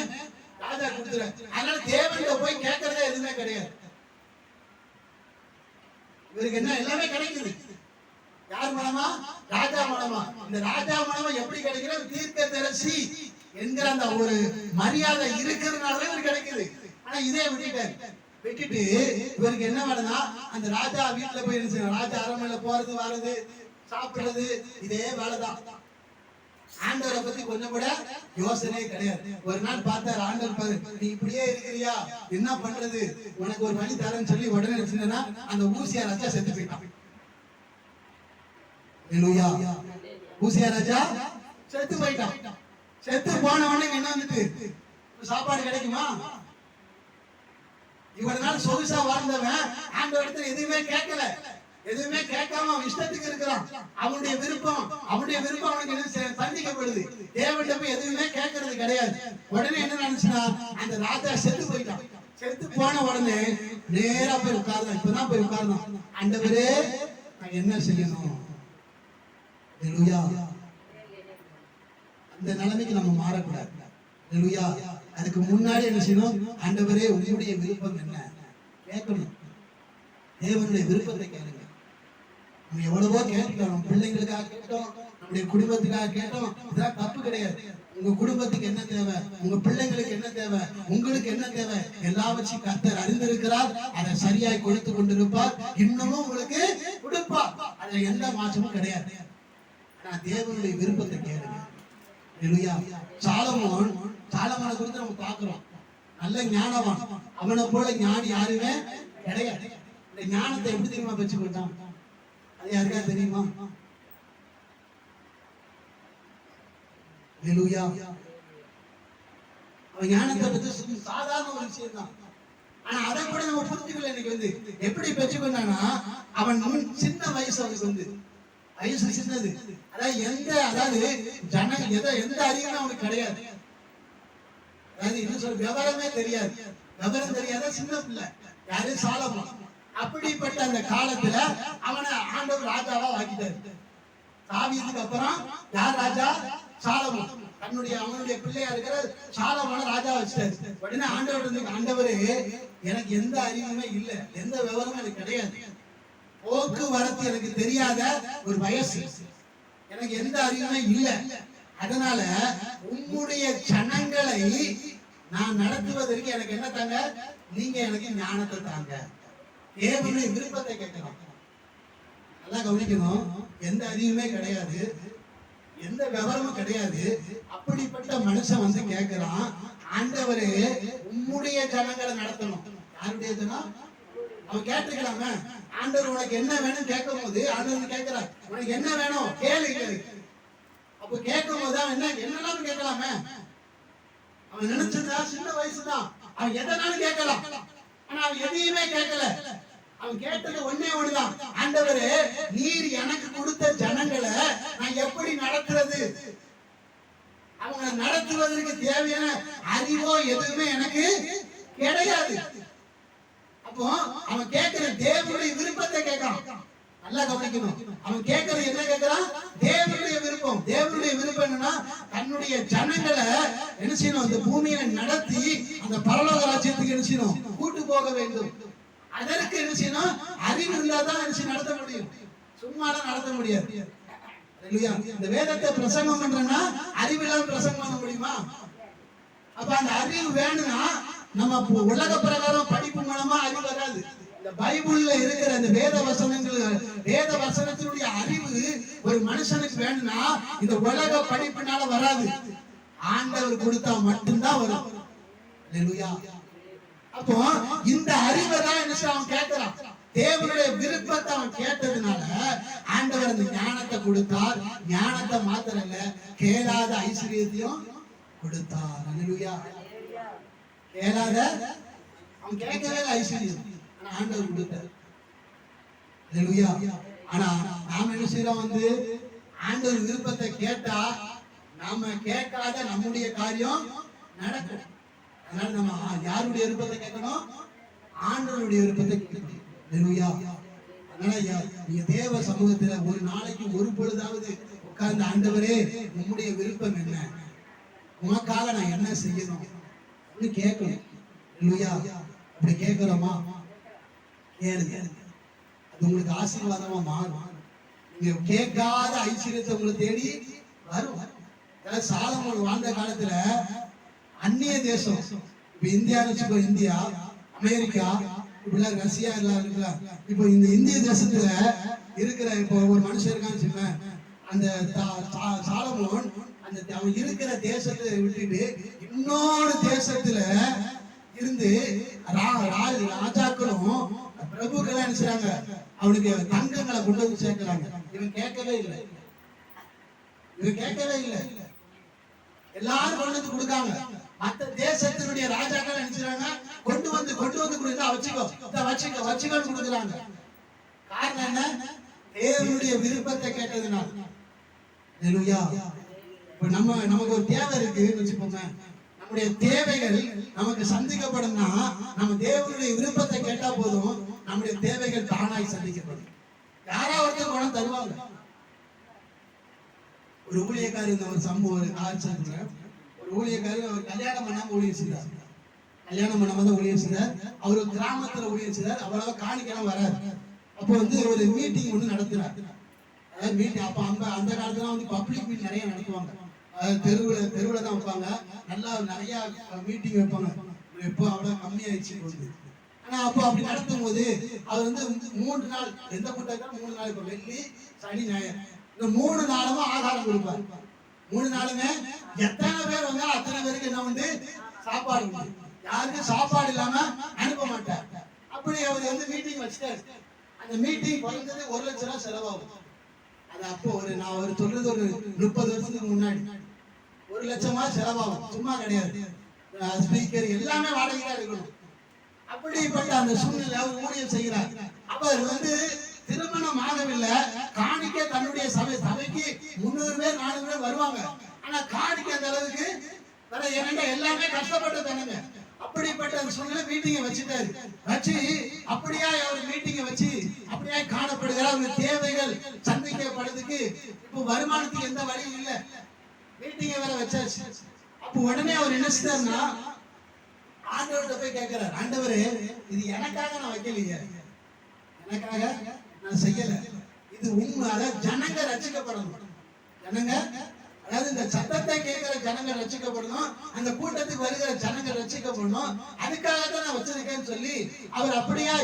ராஜா கொடுத்துருவாரு. அதனால தேவன்கிட்ட போய் கேட்கறதே எதுவுமே கிடையாது. இவருக்கு என்ன எல்லாமே கிடைக்குது. யார் மூலமா? ராஜா மூலமா. இந்த ராஜா மூலமா எப்படி கிடைக்கிறது? தீர்க்கதரிசி என்கிற அந்த ஒரு மரியாதை இருக்கிறதுனால இவருக்கு கிடைக்குது. ஆனா இதே விட்டுட்டாரு. விட்டுட்டு இவருக்கு என்ன வேணும்னா அந்த ராஜா வீட்டுல போய் என்ன செய்யணும், ராஜா அரண்மனையில போறது வர்றது சாப்பிடுறது இதே வேலைதான். ஆண்டவரை பத்தி கொஞ்சம் கூட யோசனையே கிடையாது. ஒரு நாள் பார்த்தாரு ஆண்டவர், நீ இப்படியே இருக்கிறியா, என்ன பண்றது, உனக்கு ஒரு வழி தரேன்னு சொல்லி உடனே நினைச்சுன்னா அந்த ஊசியா ராஜா செத்து போயிட்டான். ஊசியா ராஜா செத்து போயிட்டான். செத்து போன உடனே என்ன வந்துட்டு சாப்பாடு கிடைக்குமா? இவ்வளவு நாள் சொகுசா வாழ்ந்தவன் ஆண்டவரிடத்துல எதுவுமே கேட்கல, எதுவுமே கேட்காம அவன் இஷ்டத்துக்கு இருக்கிறான். அவனுடைய விருப்பம் அவனுக்கு என்ன சந்திக்கப்படுது. தேவன்கிட்ட போய் எதுவுமே கேட்கறது கிடையாது. உடனே என்ன நினைச்சுனா அந்த ராஜா செத்து போயிட்டான். செத்து போன உடனே நேரா போய் உட்கார்ந்தான். இப்பதான் போய் உட்கார்ந்தான். ஆண்டவரே நான் என்ன செய்யணும்? அந்த நிலைமைக்கு நம்ம மாறக்கூடாது. அதுக்கு முன்னாடி என்ன செய்யணும்? ஆண்டவரே உங்களுடைய விருப்பம் என்ன கேட்கணும். தேவனுடைய விருப்பத்தை கேளுங்க. நம்ம எவ்வளவோ கேட்டோம், நம்ம பிள்ளைங்களுக்காக கேட்டோம், நம்முடைய குடும்பத்துக்காக கேட்டோம். இதெல்லாம் தப்பு கிடையாது. உங்க குடும்பத்துக்கு என்ன தேவை, உங்க பிள்ளைங்களுக்கு என்ன தேவை, உங்களுக்கு என்ன தேவை, எல்லாவற்றையும் கர்த்தர் அறிந்திருக்கிறார். அதை சரியாய் கொடுத்து கொண்டிருப்பார். இன்னமும் உங்களுக்கு கொடுப்பார். அதுல எந்த மாற்றமும் கிடையாது. ஆனா தேவனுடைய விருப்பத்தை கேளுங்க. சாலமோனை குறித்து நம்ம பார்க்கிறோம். நல்ல ஞானவான். அவனை போல ஞானி யாருமே கிடையாது. இந்த ஞானத்தை எப்படி தெரியுமா பெற்று கொடுத்தான்? அது யாருக்கா தெரியுமா? அவன் ஞானத்தை பற்றி சாதாரண ஒரு விஷயம் தான். ஆனா அதை கூட நம்ம புரிஞ்சுக்கல. இன்னைக்கு எப்படி பெற்றுக்கொண்டானா, அவன் சின்ன வயசு, அவனுக்கு வயசு சின்னது. அதாவது எந்த அறிவும் அவனுக்கு கிடையாது. அதாவது என்ன சொல்ற, விவரமே தெரியாது. விவரம் தெரியாத சின்ன பிள்ளை யாரு? சாலமோன். அப்படிப்பட்ட அந்த காலத்துல அவனை ஆண்டவர் ராஜாவா ஆக்கிட்டாரு. தாவீதுக்கு அப்புறம் யார் ராஜா? சாலமோன். அவனுடைய பிள்ளையா இருக்கிற சாலமோனை ராஜா வச்சிட்டாரு. உடனே ஆண்டவர், ஆண்டவரே எனக்கு எந்த அறிவுமே இல்ல, எந்த விவரமும் எனக்கு கிடையாது. போக்குவரத்து எனக்கு தெரியாத ஒரு வயசு, எனக்கு எந்த அறிவுமே இல்ல. அதனால உம்முடைய ஜனங்களை நான் நடத்துவதற்கு எனக்கு என்ன தாங்க? நீங்க எனக்கு ஞானத்தை தாங்க. தேவனுடைய விருப்பத்தை கேட்கணும். நல்லா கவனிக்கணும். எந்த அறிவுமே கிடையாது, எந்த விவரமும் கிடையாது. அப்படிப்பட்ட மனுஷன் கேட்கிறான், ஆண்டவரே உம்முடைய ஜனங்களை நடத்தணும். யாருடைய ஜனம்? அவன் கேட்டுக்கலாமே. ஆண்டவர் உனக்கு என்ன வேணும் கேட்கும் போது ஆண்டவர் கேட்கிறார், உனக்கு என்ன வேணும் கேளு. அப்ப கேட்கும் போது என்னெல்லாம் கேட்கலாமே. அவன் நினைச்சதா சின்ன வயசுதான், அவன் எதனாலும் கேட்கலாம். ஆனா அவன் எதையுமே கேட்கல. அவன் கேட்டது ஒன்னே ஒண்ணுதான், ஆண்டவரே நீர் எனக்கு கொடுத்த ஜனங்களை நான் எப்படி நடத்துறது? அவங்க நடத்துவதற்கு தேவையான அறிவோ எதுவுமே எனக்கு கிடையாது. அப்போ அவன் கேட்கிற தேவனுடைய விருப்பத்தை கேட்கறான். நல்லா கவனிக்கணும். அவன் கேட்கறது என்ன கேட்கறான்? தேவனுடைய விருப்பம். தேவனுடைய விருப்பம் என்னன்னா, தன்னுடைய ஜனங்களை என்ன செய்யணும்? அந்த பூமியை நடத்தி அந்த பரலோக ராஜ்யத்துக்கு என்ன செய்யணும்? கூட்டு போக வேண்டும். அதற்கு என்ன செய்யணும்? அறிவு இருந்தாதான் என்ன செய்ய நடத்த முடியும். சும்மாலாம் நடத்த முடியாது. இந்த வேதத்தை பிரசங்கம் பண்றேன்னா அறிவில்லாம பிரசங்கம் பண்ண முடியுமா? அப்ப அந்த அறிவு வேணும்னா நம்ம உலக பிரகாரம் படிப்பு மூலமா அறிவு வராது. இந்த பைபிள்ல இருக்கிற அந்த வேத வசனத்தினுடைய அறிவு ஒரு மனுஷனுக்கு வேணும்னா இந்த உலக படிப்புனால வராது. ஆண்டவர் கொடுத்தா மட்டும்தான் வரும். அப்போ இந்த அறிவை தான் என்ன அவன் கேட்கிறான். தேவனுடைய விருப்பத்தை அவன் கேட்டதுனால ஆண்டவர் அந்த ஞானத்தை கொடுத்தார். ஞானத்தை மாத்திரம் இல்ல, கேளாத ஐஸ்வர்யத்தையும் கொடுத்தார். அல்லேலூயா. கேளாத, அவன் கேட்கவே ஐஸ்வர்யம், ஆனா ஆண்டவர் கொடுத்தார். அல்லேலூயா. ஆனா நாம என்ன செய்யறோம்? ஆண்டவர் விருப்பத்தை கேட்டா நாம கேட்காத நம்முடைய காரியம் நடக்கும். அதனால நம்ம யாருடைய விருப்பத்தை கேட்கணும்? ஆண்டவருடைய விருப்பத்தை கேட்கணும். அதனால நீங்க தேவ சமூகத்துல ஒரு நாளைக்கு ஒரு பொழுதாவது உட்கார்ந்து, ஆண்டவரே உம்முடைய விருப்பம் என்ன, உனக்காக நான் என்ன செய்யணும் கேட்கணும். அப்படி கேட்கிறோமா? கேளுங்க, அது உங்களுக்கு ஆசீர்வாதமா மாறும். நீங்க கேட்காத ஐஸ்வர்யத்தை உங்களை தேடி வரும். சாலமோன் வாழ்ந்த காலத்துல அந்நிய தேசம், இப்ப இந்தியா, இந்தியா அமெரிக்கா இப்படிலாம் ரஷ்யா எல்லாம் இருக்கலாம். இப்போ இந்த இந்திய தேசத்துல இருக்கிற இப்போ ஒரு மனுஷன் இருக்கான்னு வச்சுக்கோங்க, அந்த சாலமோன் அந்த அவன் இருக்கிற தேசத்தை விட்டுட்டு இன்னொரு தேசத்துல இருந்து ராஜாக்களும் பிரபுக்கள் என்ன செய்றாங்க, அவனுக்கு தங்கங்களை கொண்டு வந்து சேர்க்கிறாங்க. இவன் கேட்கவே இல்லை, இவன் கேட்கவே இல்லை. எல்லாரும் கொண்டு வந்து கொடுக்காங்க. மற்ற தேசத்தினுடைய ராஜாக்கள் நினைச்சாங்க கொண்டு வந்து கொடுத்தா வச்சுக்கோன்னு கொடுக்குறாங்க. காரணம் என்ன? தேவனுடைய விருப்பத்தை கேட்டதுனால. இப்ப நமக்கு ஒரு தேவை இருக்குன்னு வச்சுக்கோங்க, நம்முடைய தேவைகள் நமக்கு சந்திக்கப்படணும்னா நம்ம தேவனுடைய விருப்பத்தை கேட்டா போதும், நம்முடைய தேவைகள் தானாய் சந்திக்கப்படும். யாராவது ஒருத்தர் பணம் தருவாங்க. ஒரு ஊழியக்காரர் இந்த ஒரு சம்பவம் ஆச்சரியம். ஒரு ஊழியக்காரர் அவர் கல்யாணம் பண்ணாம ஊழியம் செய்தார். கல்யாணம் பண்ணாம தான் ஊழியம் செய்தார். அவர் ஒரு கிராமத்துல ஊழியம் செய்தார். அவ்வளவா காணிக்கலாம் வராது. அப்போ ஒரு மீட்டிங் ஒண்ணு நடத்துறார். அதாவது மீட்டிங் அப்ப அந்த காலத்துல பப்ளிக் மீட் நிறைய நடத்துவாங்க. தெருவுல தான் வைப்பாங்க. நல்லா நிறைய மீட்டிங் வைப்பாங்க. எப்போ அவ்வளவு கம்மியாயிடுச்சு. ஆனா அப்போ அப்படி நடத்தும் போது அவர் 3 நாள் எந்த கூட்டம் 3 நாள், இப்ப வெள்ளி சனி ஞாயிறு இந்த 3 நாளும் ஆகாரம் கொடுப்பார். 3 நாளுமே எத்தனை பேர் வந்தாலும் அத்தனை பேருக்கு என்ன சாப்பாடு உண்டு. யாருக்கும் சாப்பாடு இல்லாம அனுப்ப மாட்டார். அப்படி அவர் மீட்டிங் வச்சுட்டாரு. அந்த மீட்டிங் குறைஞ்சது 1 லட்சம் ரூபாய் செலவாகும். அது அப்போ நான் சொல்றது ஒரு 30 வருஷத்துக்கு முன்னாடி 1 லட்சமா செலவாகும். சும்மா கிடையாது. ஸ்பீக்கர் எல்லாமே வாடகையா இருக்கணும். அப்படிப்பட்ட அந்த சூழ்நிலை அவர் ஊழியம் செய்கிறார். அவர் திருமணம் ஆகவில்லை. காணிக்க தன்னுடைய சபைக்கு 300 பேர் 400 பேர் வருவாங்க. ஆனா காணிக்க அந்த அளவுக்கு ஏன்னா எல்லாமே கஷ்டப்பட்டு தானுங்க. அப்படிப்பட்ட சூழ்நிலை மீட்டிங்கை வச்சுட்டாரு. வச்சு அப்படியா அவர் மீட்டிங்கை வச்சு அப்படியே காணப்படுகிறார். அவங்க தேவைகள் சந்திக்கப்படுறதுக்கு இப்போ வருமானத்துக்கு எந்த வழியும் இல்லை. மீட்டிங்கை வேற வச்சாச்சு. அப்போ உடனே அவர் என்ன செய்தார்னா ஆண்டவர்கிட்ட போய் கேட்கிறார், ஆண்டவரே இது எனக்காக நான் வைக்கலைங்க, எனக்காக நான் செய்யல, இது உண்மை ஜனங்க ரட்சிக்கப்படணும். ஜனங்க அதாவது இந்த சத்தத்தை கேட்கிற ஜனங்க ரட்சிக்கப்படணும், அந்த கூட்டத்துக்கு வருகிற ஜனங்க ரட்சிக்கப்படணும், அதுக்காக தான் நான் வச்சிருக்கேன்னு சொல்லி அவர் அப்படியே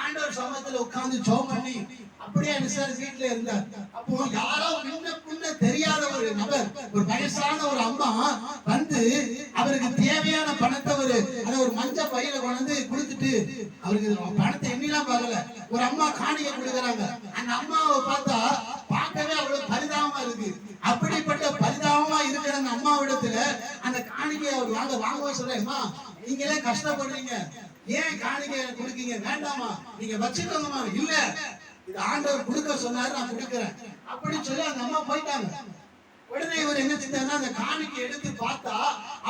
ஆண்டவர் சமூகத்துல உட்கார்ந்து ஜெபம் பண்ணி அப்படியே வீட்டுல இருந்தார். அப்போ யாரோ முன்ன தெரியாத ஒரு நபர், ஒரு வயசான ஒரு அம்மா அவருக்கு தேவையான பணத்தை ஒரு மஞ்ச பையில கொண்டு கொடுத்துட்டு, அவருக்கு பணத்தை எண்ணிலாம் பார்க்கல, ஒரு அம்மா காணிக்கை கொடுக்குறாங்க. அந்த அம்மாவை பார்த்தா பார்க்கவே அவ்வளவு பரிதாபமா இருக்கு. அப்படிப்பட்ட பரிதாபமா இருக்கிற அந்த அம்மாவிடத்துல அந்த காணிக்கையை அவர் வாங்க சொல்றேம்மா, நீங்களே கஷ்டப்படுறீங்க, ஏன் காணிக்கை கொடுக்கீங்க, வேண்டாமா நீங்க வச்சுக்கோங்கம்மா. இல்ல, இது ஆண்டவர் கொடுக்க சொன்னாரு, நான் கொடுக்கிறேன் அப்படின்னு சொல்லி அந்த அம்மா போயிட்டாங்க. உடனே இவர் என்ன செஞ்சாருன்னா அந்த காணிக்கை எடுத்து பார்த்தா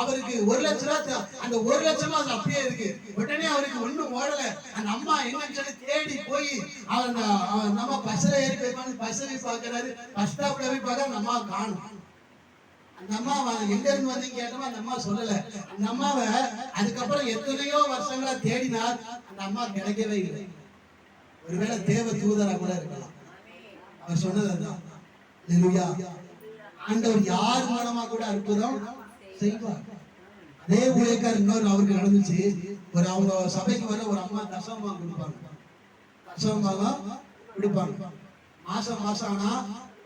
அவருக்கு 1 லட்சம் ரூபாய், அந்த 1 லட்சமா அது அப்படியே இருக்கு. உடனே அவருக்கு ஒண்ணும் ஓடல. அந்த அம்மா என்னன்னு சொல்லி தேடி போய் அவர் நம்ம பஸ்ல ஏறி போய் பஸ்ஸை பாக்குறாரு. பஸ் ஸ்டாப்ல போய் பார்த்தா அந்த அம்மா காணும். அந்த அம்மா எங்க இருந்து வந்து கேட்டோம், அந்த அம்மா சொல்லல. அந்த அம்மாவை அதுக்கப்புறம் எத்தனையோ வருஷங்களா தேடினார், அந்த அம்மா கிடைக்கவே இல்லை. ஒருவேளை தேவ தூதரா கூட இருக்கலாம். அவர் சொன்னது அதுதான். ஆண்டவர் யார் மூலமா கூட அற்புதம் செய்வார். அதே ஊழியக்காரர் இன்னொரு அவருக்கு நடந்துச்சு. அவங்க சபைக்கு வர ஒரு அம்மா தசமபாகம் கொடுப்பாங்க. தசமபாகம் கொடுப்பாங்க. மாசம் ஆனா,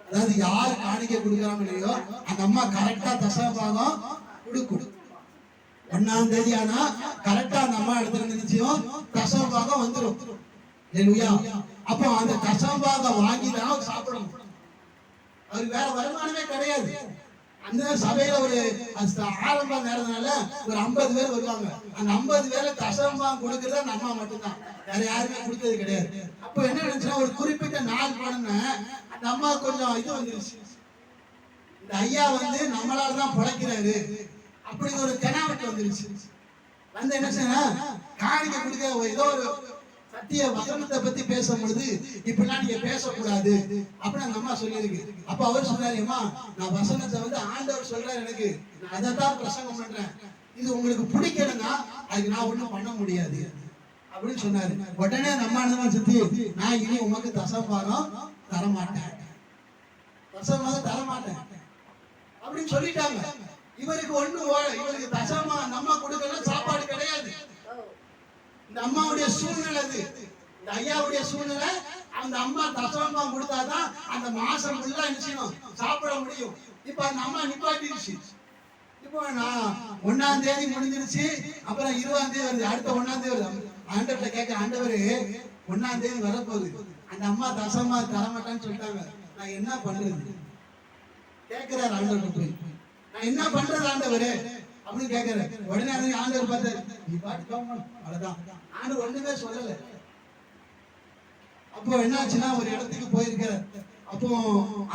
அதாவது யார் காணிக்கை கொடுக்குறாங்க இல்லையோ அந்த அம்மா கரெக்டா தசமபாகம் கொடுக்கும். 1ஆம் தேதி ஆனா கரெக்டா அந்த அம்மா இடத்துல நிச்சயம் தசமபாகம் வந்துடும். அப்போ அந்த தசமபாகம் வாங்கி தான் சாப்பிடணும். அவருக்கு வேற வருமானமே கிடையாது. அந்த சபையில ஒரு ஆரம்பம் நேரத்தினால ஒரு 50 பேர் வருவாங்க. அந்த 50 பேர்ல தசமபாகம் கொடுக்கறது அந்த அம்மா மட்டும்தான், வேற யாருமே கொடுத்தது கிடையாது. அப்போ என்ன நினைச்சுன்னா ஒரு குறிப்பிட்ட நாள் போன அந்த அம்மா கொஞ்சம் இது வந்துருச்சு, இந்த ஐயா நம்மளாலதான் பிழைக்கிறாரு அப்படிங்கிற ஒரு தெனாவட்டு வந்துருச்சு. என்ன செய்ய காணிக்கை கொடுக்க ஏதோ ஒரு சத்திய வசனத்தை பத்தி பேசும் பொழுது இப்படிலாம் நீங்க பேசக்கூடாது அப்படின்னு அந்த அம்மா சொல்லியிருக்கு. அப்ப அவர் சொன்னாரு, அம்மா நான் வசனத்தை ஆண்டவர் சொல்றாரு, எனக்கு நான் அதைத்தான் பிரசங்கம் பண்றேன், இது உங்களுக்கு பிடிக்கலன்னா அதுக்கு நான் ஒண்ணும் பண்ண முடியாது அப்படின்னு சொன்னாரு. உடனே அந்த அம்மா சுத்தி, நான் இனி உமக்கு தசமபாகம் தரமாட்டேன், தசமபாகம் தரமாட்டேன் அப்படின்னு சொல்லிட்டாங்க. இவருக்கு இவருக்கு தசமா நம்ம கொடுக்கணும், சாப்பாடு கிடையாது. இந்த அம்மாவுடைய சூழ்நிலை அது, இந்த ஐயாவுடைய சூழ்நிலை. அந்த அம்மா தசமம் கொடுத்தாதான் அந்த மாசம் ஃபுல்லா நிச்சயம் சாப்பிட முடியும். இப்ப அந்த அம்மா நிப்பாட்டிடுச்சு. இப்போ நான் 1ஆம் தேதி முடிஞ்சிருச்சு, அப்புறம் 20ஆம் தேதி வருது, அடுத்த 1ஆம் தேதி வருது. ஆண்டவர்கிட்ட கேட்க, ஆண்டவரு 1ஆம் தேதி வரப்போகுது, அந்த அம்மா தசமா தரமாட்டான்னு சொல்லிட்டாங்க, நான் என்ன பண்றது கேட்கிறாரு ஆண்டவர் போய். நான் என்ன பண்றது ஆண்டவரு அப்படின்னு கேட்கிறேன். உடனே ஆண்டவர் பார்த்தாரு, நீ பாட்டு அவ்வளவுதான். ஆண்டவர் ஒண்ணுமே சொல்லல. அப்போ என்னாச்சுன்னா ஒரு இடத்துக்கு போயிருக்கிற, அப்போ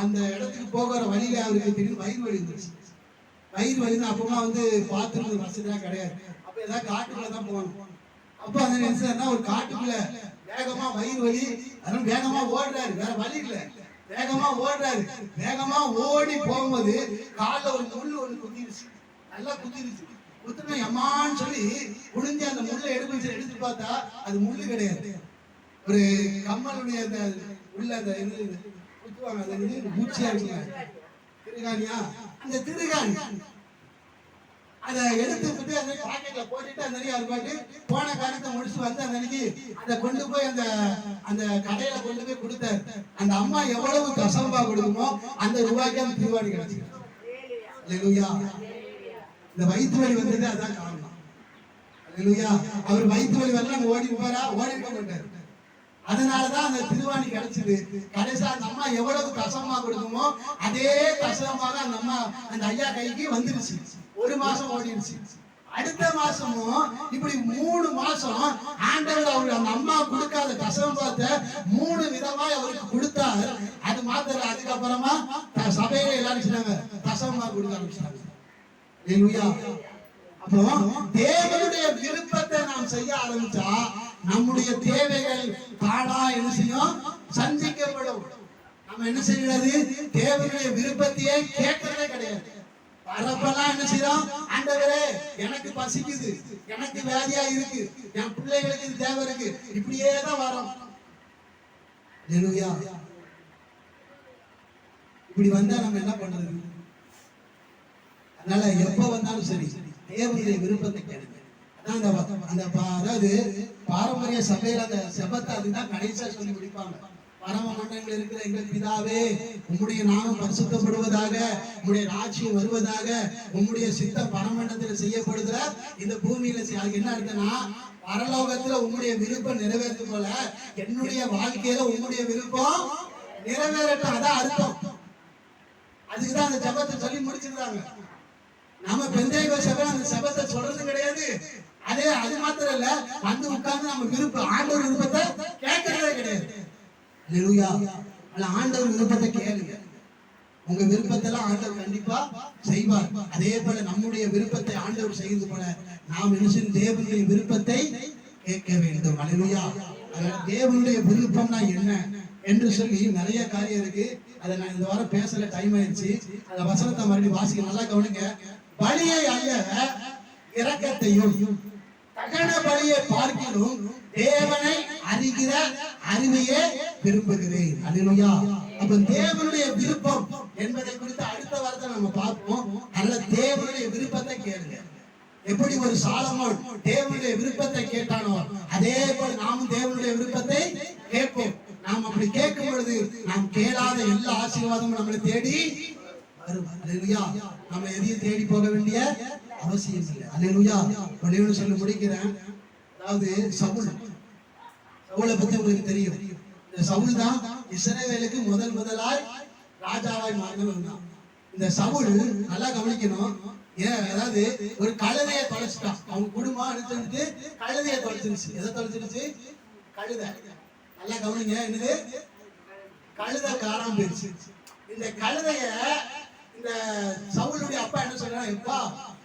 அந்த இடத்துக்கு போகிற வழியில அவருக்கு திடீர்னு வயிறு வலி இருந்துச்சு. வயிறு வலின்னு அப்பமா பாத்ரூம் வசதிலாம் கிடையாது. அப்ப ஏதாவது காட்டுக்குள்ள தான் போகணும். அப்போ அந்த நினைச்சா ஒரு காட்டுக்குள்ள வேகமா வயிறு வலி, அதனால வேகமா ஓடுறாரு, வேற வழி இல்லை, வேகமா ஓடுறாரு. வேகமா ஓடி போகும்போது கால ஒரு முள்ளு ஒண்ணு குத்திருச்சு, நல்லா குத்திருச்சு. குத்துனா அம்மான்னு சொல்லி குனிஞ்சு அந்த முள்ளை எடுத்து பார்த்தா அது முள்ளு கிடையாது, ஒரு கம்மலுடைய அந்த உள்ள அந்த இது குத்துவாங்க, அந்த பூச்சியா இருக்குங்க, திருகாணியா, அந்த திருகாணி. அதை எடுத்துக்கிட்டு அந்த பாக்கெட்ல போட்டுட்டு அந்த அவர் பாட்டு போன காரியத்தை முடிச்சு வந்து அந்த அன்னைக்கு அதை கொண்டு போய் அந்த கடையில கொண்டு போய் கொடுத்தாரு. அந்த அம்மா எவ்வளவு கசம்பா கொடுக்குமோ அந்த ரூபாய்க்கு அந்த திருவாணி கிடைச்சிருக்கு. இந்த வயிற்று வலி வந்தது அதான் காரணம். அவர் வயிற்று வலி வரலாம் ஓடி போறா, ஓடி இருக்க மாட்டாரு. அதனாலதான் அந்த திருவாணி கிடைச்சது. கடைசியா அந்த அம்மா எவ்வளவு கசமா கொடுக்குமோ அதே கசமாக அந்த அம்மா அந்த ஐயா கைக்கு வந்துருச்சு. 1 மாசம் ஓடிடுச்சு. அடுத்த மாசமும் இப்படி 3 மாசம் ஆண்டவர் அவர் அந்த அம்மா கொடுக்காத கசம்பத்தை 3 விதமா அவருக்கு கொடுத்தார். அது மாத்திரம். அதுக்கப்புறமா சபையில எல்லாரும் சொன்னாங்க கசம்பா கொடுக்க ஆரம்பிச்சாங்க. அப்போ தேவனுடைய விருப்பத்தை நாம் செய்ய ஆரம்பிச்சா நம்முடைய தேவைகள் தானா என்ன செய்யும், சந்திக்கப்படும். நம்ம என்ன செய்யறது, தேவனுடைய விருப்பத்தையே கேட்கறதே கிடையாது. வரப்பெல்லாம் என்ன செய்யறோம், ஆண்டவரே எனக்கு பசிக்குது, எனக்கு வியாதியா இருக்கு, என் பிள்ளைகளுக்கு இது தேவை இருக்கு, இப்படியே தான் வரோம். இப்படி வந்தா நம்ம என்ன பண்றது? அதனால எப்ப வந்தாலும் சரி தேவனுடைய விருப்பத்தை கேளுங்க. அதாவது பாரம்பரிய சபையில அந்த செபத்தை அதுதான் கடைசியா சொல்லி முடிப்பாங்க. பரம மண்டலங்கள் இருக்கிற எங்கள் பிதாவே, உம்முடைய நாமம் பரிசுத்தப்படுவதாக, உம்முடைய ராஜ்யம் வருவதாக, உம்முடைய சித்தம் பரமண்டலத்தில் செய்யப்படுகிற இந்த பூமியில. அதுக்கு என்ன அர்த்தம்னா, பரலோகத்துல உம்முடைய விருப்பம் நிறைவேறது போல என்னுடைய வாழ்க்கையில உம்முடைய விருப்பம் நிறைவேறட்டும். அதான் அர்த்தம். அதுக்குதான் அந்த ஜெபத்தை சொல்லி முடிச்சிருக்காங்க. நம்ம பெந்தேகோஸ்தே சபை அந்த ஜெபத்தை சொல்றது கிடையாது. அது மாத்திரம் இல்ல, வந்து உட்கார்ந்து நம்ம விருப்பம் ஆண்டவர் விருப்பத்தை கேட்கறதே கிடையாது. அல்லேலூயா. ஆண்டவர் விருப்பத்தை கேளுங்க. உங்க விருப்பத்தை எல்லாம் ஆண்டவர் கண்டிப்பா செய்வார். அதே போல நம்முடைய விருப்பத்தை ஆண்டவர் செய்வது போல நாம் என்ன தேவனுடைய விருப்பத்தை கேட்க வேண்டும். அல்லேலூயா. தேவனுடைய விருப்பம்னா என்ன என்று சொல்லி நிறைய காரியம் இருக்கு. அதை நான் இந்த வாரம் பேசல, டைம் ஆயிடுச்சு. அந்த வசனத்தை மறுபடியும் வாசிக்க, நல்லா கவனிங்க. பலியை அல்ல இரக்கத்தையும் தகன பலியை பார்க்கிலும் தேவனை அறிகிற அறிவையே விரும்புகிறேன். அல்லேலூயா. அப்ப தேவனுடைய விருப்பம் என்பதை குறித்து அடுத்த வாரத்தை நம்ம பார்ப்போம். அல்ல தேவனுடைய விருப்பத்தை கேளுங்க. எப்படி ஒரு சாலமோன் தேவனுடைய விருப்பத்தை கேட்டானோ அதே போல நாமும் தேவனுடைய விருப்பத்தை கேட்போம். நாம் அப்படி கேட்கும் பொழுது நாம் கேளாத எல்லா ஆசீர்வாதமும் நம்மளை தேடி வரும். அல்லேலூயா. நம்ம எதையும் தேடி போக வேண்டிய அவசியம் இல்லை. அல்லேலூயா. ஒண்ணு சொல்லி முடிக்கிறேன். அதாவது சவுலை பத்தி உங்களுக்கு தெரியும். இந்த சவுல் தான் இஸ்ரவேலுக்கு முதலாய் ராஜாவாய் மாறினவன் தான். இந்த சவுல் நல்லா கவனிக்கணும். அதாவது ஒரு கழுதையை தொலைச்சிட்டான். அவங்க குடும்பம் அனுப்பிட்டு கழுதையை தொலைச்சிருச்சு. எதை தொலைச்சிருச்சு? கழுதை. நல்லா கவனிங்க. என்னது? கழுதை காணாம போயிருச்சு. இந்த கழுதைய இந்த சவுலுடைய அப்பா என்ன சொல்றாங்க, எப்பா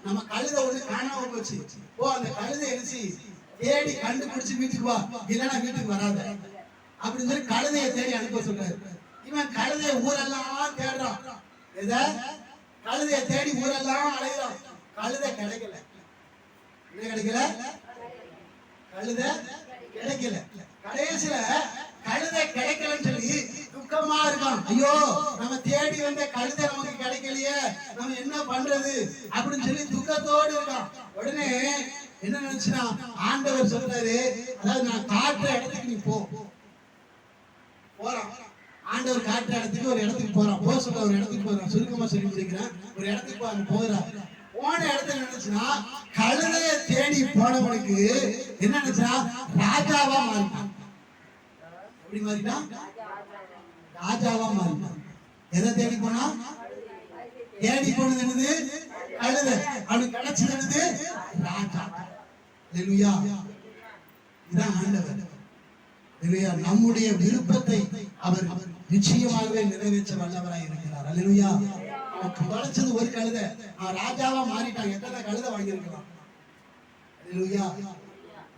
நம்ம கழுதை ஒண்ணு காணாம போச்சு, ஓ அந்த கழுதை எழுச்சி தேடி கண்டுபிடிச்சு வீட்டுக்கு வா, இல்லைன்னா வீட்டுக்கு வராத அப்படின்னு சொல்லி கழுதையை தேடி அனுப்ப சொல்றாரு. இவன் கழுதைய ஊரெல்லாம் தேடுறான். எத? கழுதைய தேடி ஊரெல்லாம் அலைகிறான். கழுதை கிடைக்கல. என்ன கிடைக்கல? கழுதை கிடைக்கல. கடைசியில கழுதை கிடைக்கலன்னு சொல்லி துக்கமா இருக்கான். ஐயோ நம்ம தேடி வந்த கழுதை நமக்கு கிடைக்கலையே, நம்ம என்ன பண்றது அப்படின்னு சொல்லி துக்கத்தோடு இருக்கான். உடனே என்ன நினைச்சுனா ஆண்டவர் சொல்றாரு, அதாவது நான் காட்டுற இடத்துக்கு நீ போறான். ஆண்டவர் காட்டுற இடத்துக்கு ஒரு இடத்துக்கு போறான். போக சொல்ற ஒரு இடத்துக்கு போறான். சுருக்கமா சொல்லி முடிக்கிறேன். ஒரு இடத்துக்கு அங்க போறான். போன இடத்துல நினைச்சுனா கழுதையை தேடி போனவனுக்கு என்ன நினைச்சா ராஜாவா மாறிட்டான். எப்படி மாறிட்டான்? ராஜாவா மாறிட்டான். எதை தேடி போனா? தேடி போனது என்னது? கழுதை. அவனுக்கு கிடைச்சது என்னது? ராஜா. அல்லேலூயா. இதான் ஆண்டவர். அல்லேலூயா. நம்முடைய விருப்பத்தை அவர் நிச்சயமாகவே நிறைவேற்ற வல்லவராய் இருக்கிறார். அல்லேலூயா. அவனுக்கு கிடைச்சது ஒரு கழுதை, அவன் ராஜாவா மாறிட்டான். எத்தனை கழுதை வாங்கியிருக்கலாம்? அல்லேலூயா.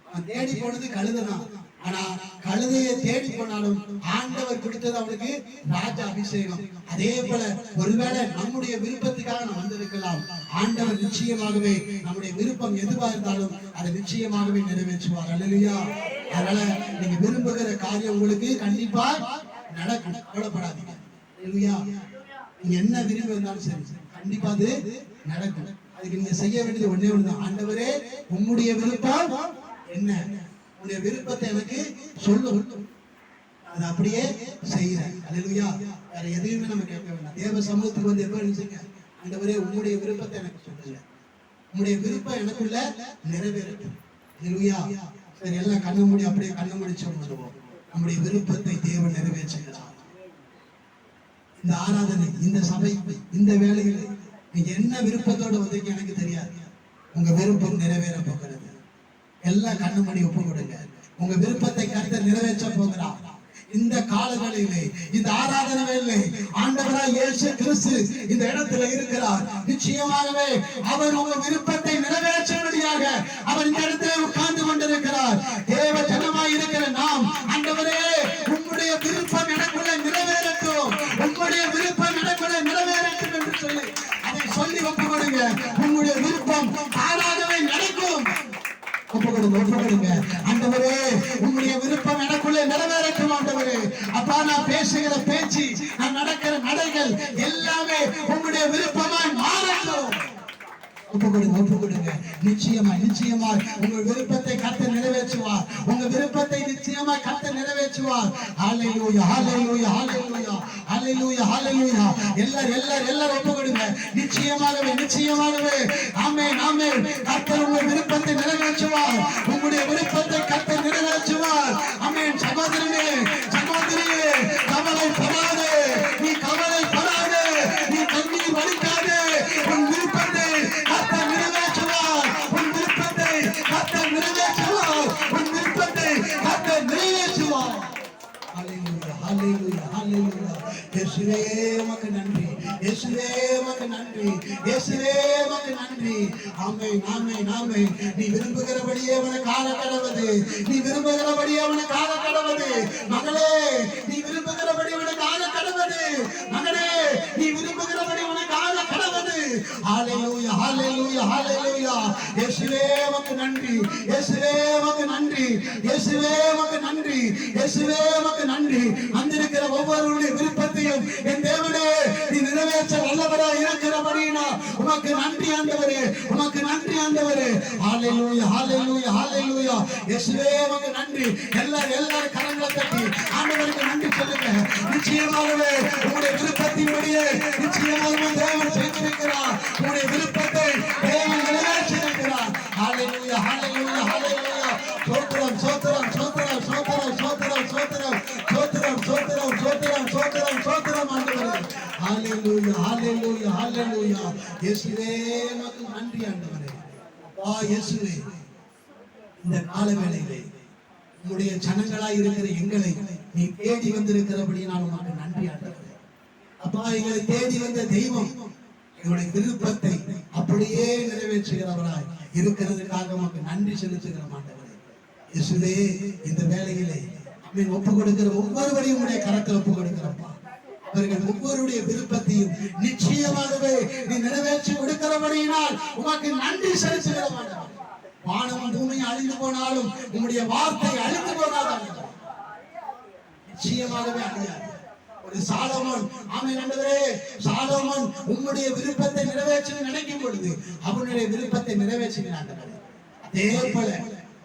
அவன் தேடி போனது கழுதை தான். ஆனா கழுதையை தேடி போனாலும் ஆண்டவர் கொடுத்தது அவனுக்கு ராஜ அபிஷேகம். அதே போல ஒருவேளை நம்முடைய விருப்பத்துக்காக நாம் வந்திருக்கலாம். ஆண்டவர் நிச்சயமாகவே நம்முடைய விருப்பம் எதுவா இருந்தாலும் அதை நிச்சயமாகவே நிறைவேற்றுவார். அல்லேலூயா. அதனால நீங்க விரும்புகிற காரியம் உங்களுக்கு கண்டிப்பா நடக்கும். கவலைப்படாதீங்க. அல்லேலூயா. நீங்க என்ன விரும்பி வந்தாலும் சரி, கண்டிப்பா அது நடக்கும். அதுக்கு நீங்க செய்ய வேண்டியது ஒண்ணே ஒண்ணுதான். ஆண்டவரே, உம்முடைய விருப்பம் என்ன? உன்னுடைய விருப்பத்தை எனக்கு சொல்லும், அது அப்படியே செய்யறேன். அல்லேலூயா. வேற எதையுமே நம்ம கேட்க வேண்டாம். தேவ சமூகத்துக்கு வந்து எப்ப நினைச்சீங்க, ஆண்டவரே உங்களுடைய விருப்பத்தை எனக்கு சொல்லுங்க, உங்களுடைய விருப்பம் எனக்குள்ள நிறைவேறட்டும். அல்லேலூயா. சரி, எல்லாம் கண்ண மூடி அப்படியே கண்ண மூடி சொல்லுவோம். நம்முடைய விருப்பத்தை தேவன் நிறைவேற்றுகிறார். இந்த ஆராதனை, இந்த சபை, இந்த வேலைகளை நீங்க என்ன விருப்பத்தோடு வந்தீங்க எனக்கு தெரியாது. உங்க விருப்பம் நிறைவேற போகிறது. எல்லாம் கண்ணு மணி ஒப்பு கொடுங்க. உங்க விருப்பத்தை கர்த்தர் நிறைவேற்ற போகிறார். இந்த காலங்களிலே, இந்த ஆராதனை வேளையிலே ஆண்டவராய் இயேசு கிறிஸ்து இந்த இடத்துல இருக்கிறார். நிச்சயமாகவே அவர் உங்க விருப்பத்தை நிறைவேற்றும்படியாக அவர் இந்த இடத்துல உட்கார்ந்து கொண்டிருக்கிறார். தேவ ஜனமாய் இருக்கிற நாம், ஆண்டவரே உம்முடைய விருப்பம் எனக்குள்ள நிறைவேறட்டும், உம்முடைய விருப்பம் எனக்குள்ள நிறைவேறட்டும் என்று சொல்லி அதை சொல்லி ஒப்பு கொடுங்க. உம்முடைய விருப்பம் தானாகவே நடக்கும். ஒப்புக்கொடுங்க. ஆண்டவரே உம்முடைய விருப்பம் எனக்குள்ளே நிறைவேறட்டும். ஆண்டவரே, அப்பா நான் பேசுகிற பேச்சு, நான் நடக்கிற நடைகள் எல்லாமே உம்முடைய விருப்பமாய் மாறட்டும். ஒப்புக்கொடுங்க. நிச்சயமா உங்கள் விருப்பத்தை கர்த்தர் நிறைவேற்றுவார். உங்க விருப்பத்தை நிச்சயமா கர்த்தர் நிறைவேற்றுவார். ஹல்லேலூயா, ஹல்லேலூயா, ஹல்லேலூயா, ஹல்லேலூயா, ஹல்லேலூயா. எல்லாரும் ஒப்புக்கொடுங்க. நிச்சயமாகவே ஆமென், ஆமென். கர்த்தர் உங்கள் விருப்பத்தை நிறைவேற்றுவார். உங்களுடைய விருப்பத்தை கர்த்தர் நிறைவேற்றுவார். ஆமென். சகோதரனே, சகோதரியே, கவலைப்படாதே, நீ கவலைப்படாதே, நீ கண்ணீர் வடிக்காதே. உன் விருப்பத்தை கர்த்தர் நிறைவேற்றுவார். உன் விருப்பத்தை கர்த்தர் நிறைவேற்றுவார். உன் விருப்பத்தை கர்த்தர் நிறைவேற்றுவார். ஹல்லேலூயா, ஹல்லேலூயா, ஹல்லேலூயா. இயேசுவே உமக்கு நன்றி, இயேசுவே உமக்கு நன்றி, இயேசுவே உமக்கு நன்றி. ஆமென், ஆமென், ஆமென். நீ விரும்புகிறபடியே உனக்கு ஆக கடவுது, நீ விரும்புகிறபடியே உனக்கு ஆக கடவுது. மகளே, நீ விரும்புகிறபடி உனக்கு ஆக கடவுது. மகனே, நீ விரும்புகிறபடி உனக்கு ஆக கடவுது. ஹல்லேலூயா, ஹல்லேலூயா, ஹல்லேலூயா. இயேசுவே உமக்கு நன்றி, இயேசுவே உமக்கு நன்றி, இயேசுவே உமக்கு நன்றி, இயேசுவே உமக்கு நன்றி. வந்திருக்கிற ஒவ்வொருவருடைய விருப்பத்தையும் என் தேவனே நீ நிறைவேற்ற வல்லவராய் இருக்கிறபடினா உமக்கு நன்றி ஆண்டவரே, உமக்கு நன்றி ஆண்டவரே. ஹல்லேலூயா, ஹல்லேலூயா, ஹல்லேலூயா. இயேசுவே உமக்கு நன்றி. எல்லாரும் கரங்களை தட்டி ஆண்டவருக்கு நன்றி சொல்லுங்க. நிச்சயமாகவே உங்களுடைய விருப்பத்தின்படியே நிச்சயமாகவே தேவன் செய்திருக்கிறார். உங்களுடைய விருப்பத்தை தேவன் நிறைவேற்றியிருக்கிறார். ஹல்லேலூயா, ஹல்லேலூயா, ஹல்லேலூயா. சோத்திரம், சோத்திரம், சோத்திரம், சோத்திரம், சோத்திரம், சோத்திரம், சோத்திரம், சோத்திரம், சோத்திரம், சோத்திரம், சோத்திரம் ஆண்டவரே. ஹல்லேலூயா, ஹல்லேலூயா, ஹல்லேலூயா. இயேசுவே உமக்கு நன்றி ஆண்டவரே. அப்பா இயேசுவே, இந்த கால வேளையிலே உம்முடைய ஜனங்களாய் இருக்கிற எங்களை நீ தேடி வந்திருக்கிறபடி நான் உமக்கு நன்றி ஆண்டவரே. அப்பா, எங்களை தேடி வந்த தெய்வம் எங்களுடைய விருப்பத்தை அப்படியே நிறைவேற்றுகிறவராய் இருக்கிறதுக்காக உமக்கு நன்றி செலுத்துகிற ஆண்டவரே. இயேசுவே, இந்த வேளையிலே அமீன் ஒப்பு கொடுக்கிற ஒவ்வொருவரையும் உடைய கரத்தில் ஒப்பு கொடுக்கிறப்பா. அவர்கள் ஒவ்வொருடைய விருப்பத்தையும் நிச்சயமாகவே நீ நிறைவேற்றி கொடுக்கிறபடியினால் உமக்கு நன்றி செலுத்துகிற ஆண்டவரே. வானமும் பூமியும் அழிந்து போனாலும் உம்முடைய வார்த்தை அழிந்து போகாது. நிச்சயமாகவே அழியாது. ஒரு சாலமோன், ஆமென் ஆண்டவரே, சாலமோன் உம்முடைய விருப்பத்தை நிறைவேற்ற நினைக்கும் பொழுது அவனுடைய விருப்பத்தை நிறைவேற்றினார். அதே போல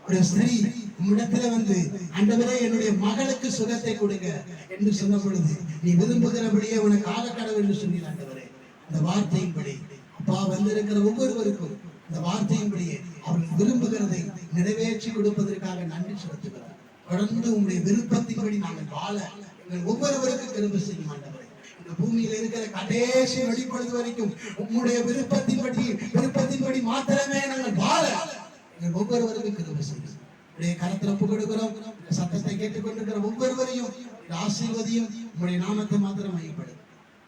ஒரு ஸ்திரீ உம்மிடத்துல வந்து ஆண்டவரே என்னுடைய மகளுக்கு சுகத்தை கொடுங்க என்று சொன்ன பொழுது நீ விரும்புகிறபடியே உனக்கு ஆகக்கடவு என்று சொன்னீர் ஆண்டவரே. இந்த வார்த்தையின்படி அப்பா வந்திருக்கிற ஒவ்வொருவருக்கும் இந்த வார்த்தையின்படியே அவர்கள் விரும்புகிறதை நிறைவேற்றி கொடுப்பதற்காக நன்றி செலுத்துகிறோம். தொடர்ந்து உங்களுடைய விருப்பத்தின்படி நாங்கள் வாழ எங்கள் ஒவ்வொருவருக்கும் கிருபை செய்யும் ஆண்டவரே. இந்த பூமியில் இருக்கிற கடைசி வெளிப்பொழுது வரைக்கும் உங்களுடைய விருப்பத்தின்படி மாத்திரமே நாங்கள் வாழ எங்கள் ஒவ்வொருவருக்கும் கிருபை செய்யும். உடைய கரத்தில் ஒப்பு கொடுக்கிறோம். சத்தத்தை கேட்டுக்கொண்டிருக்கிற ஒவ்வொருவரையும் ஆசீர்வதியும் உங்களுடைய நாமத்தை மாத்திரம் மையப்படும்.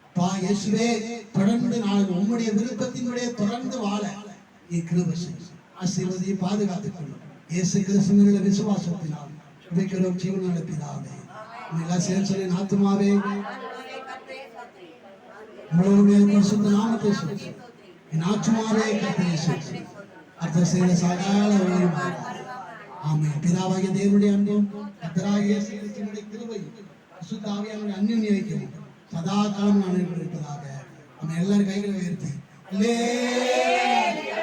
அப்பா இயேசுவே, தொடர்ந்து நான் உம்முடைய விருப்பத்தினுடைய தொடர்ந்து வாழ நீ கிருபை செய்யும். ஆசீர்வதியை பாதுகாத்துக் கொள்ளும். இயேசு கிறிஸ்துவினுடைய விசுவாசத்தினால் ஜெபிக்கிறோம் ஜீவனுள்ள பிதாவே. எல்லாம் சேர்ந்து சொல்லி ஆத்துமாவே உங்களுடைய பரிசுத்த நாமத்தை சொல்லி என் ஆத்துமாவே கர்த்தரை சொல்லி கர்த்தர் செய்த சகல உதவியும் ஆமென். பிதாவாகிய தேவனுடைய அன்பும் கர்த்தராகிய இயேசு கிறிஸ்துவினுடைய கிருபையும் பரிசுத்த ஆவியானவருடைய அன்யோன்ய ஐக்கியமும் சதா காலம் நான் இருப்பதாக. நம்ம எல்லாரும் கைகளை உயர்த்தி அல்லேலூயா.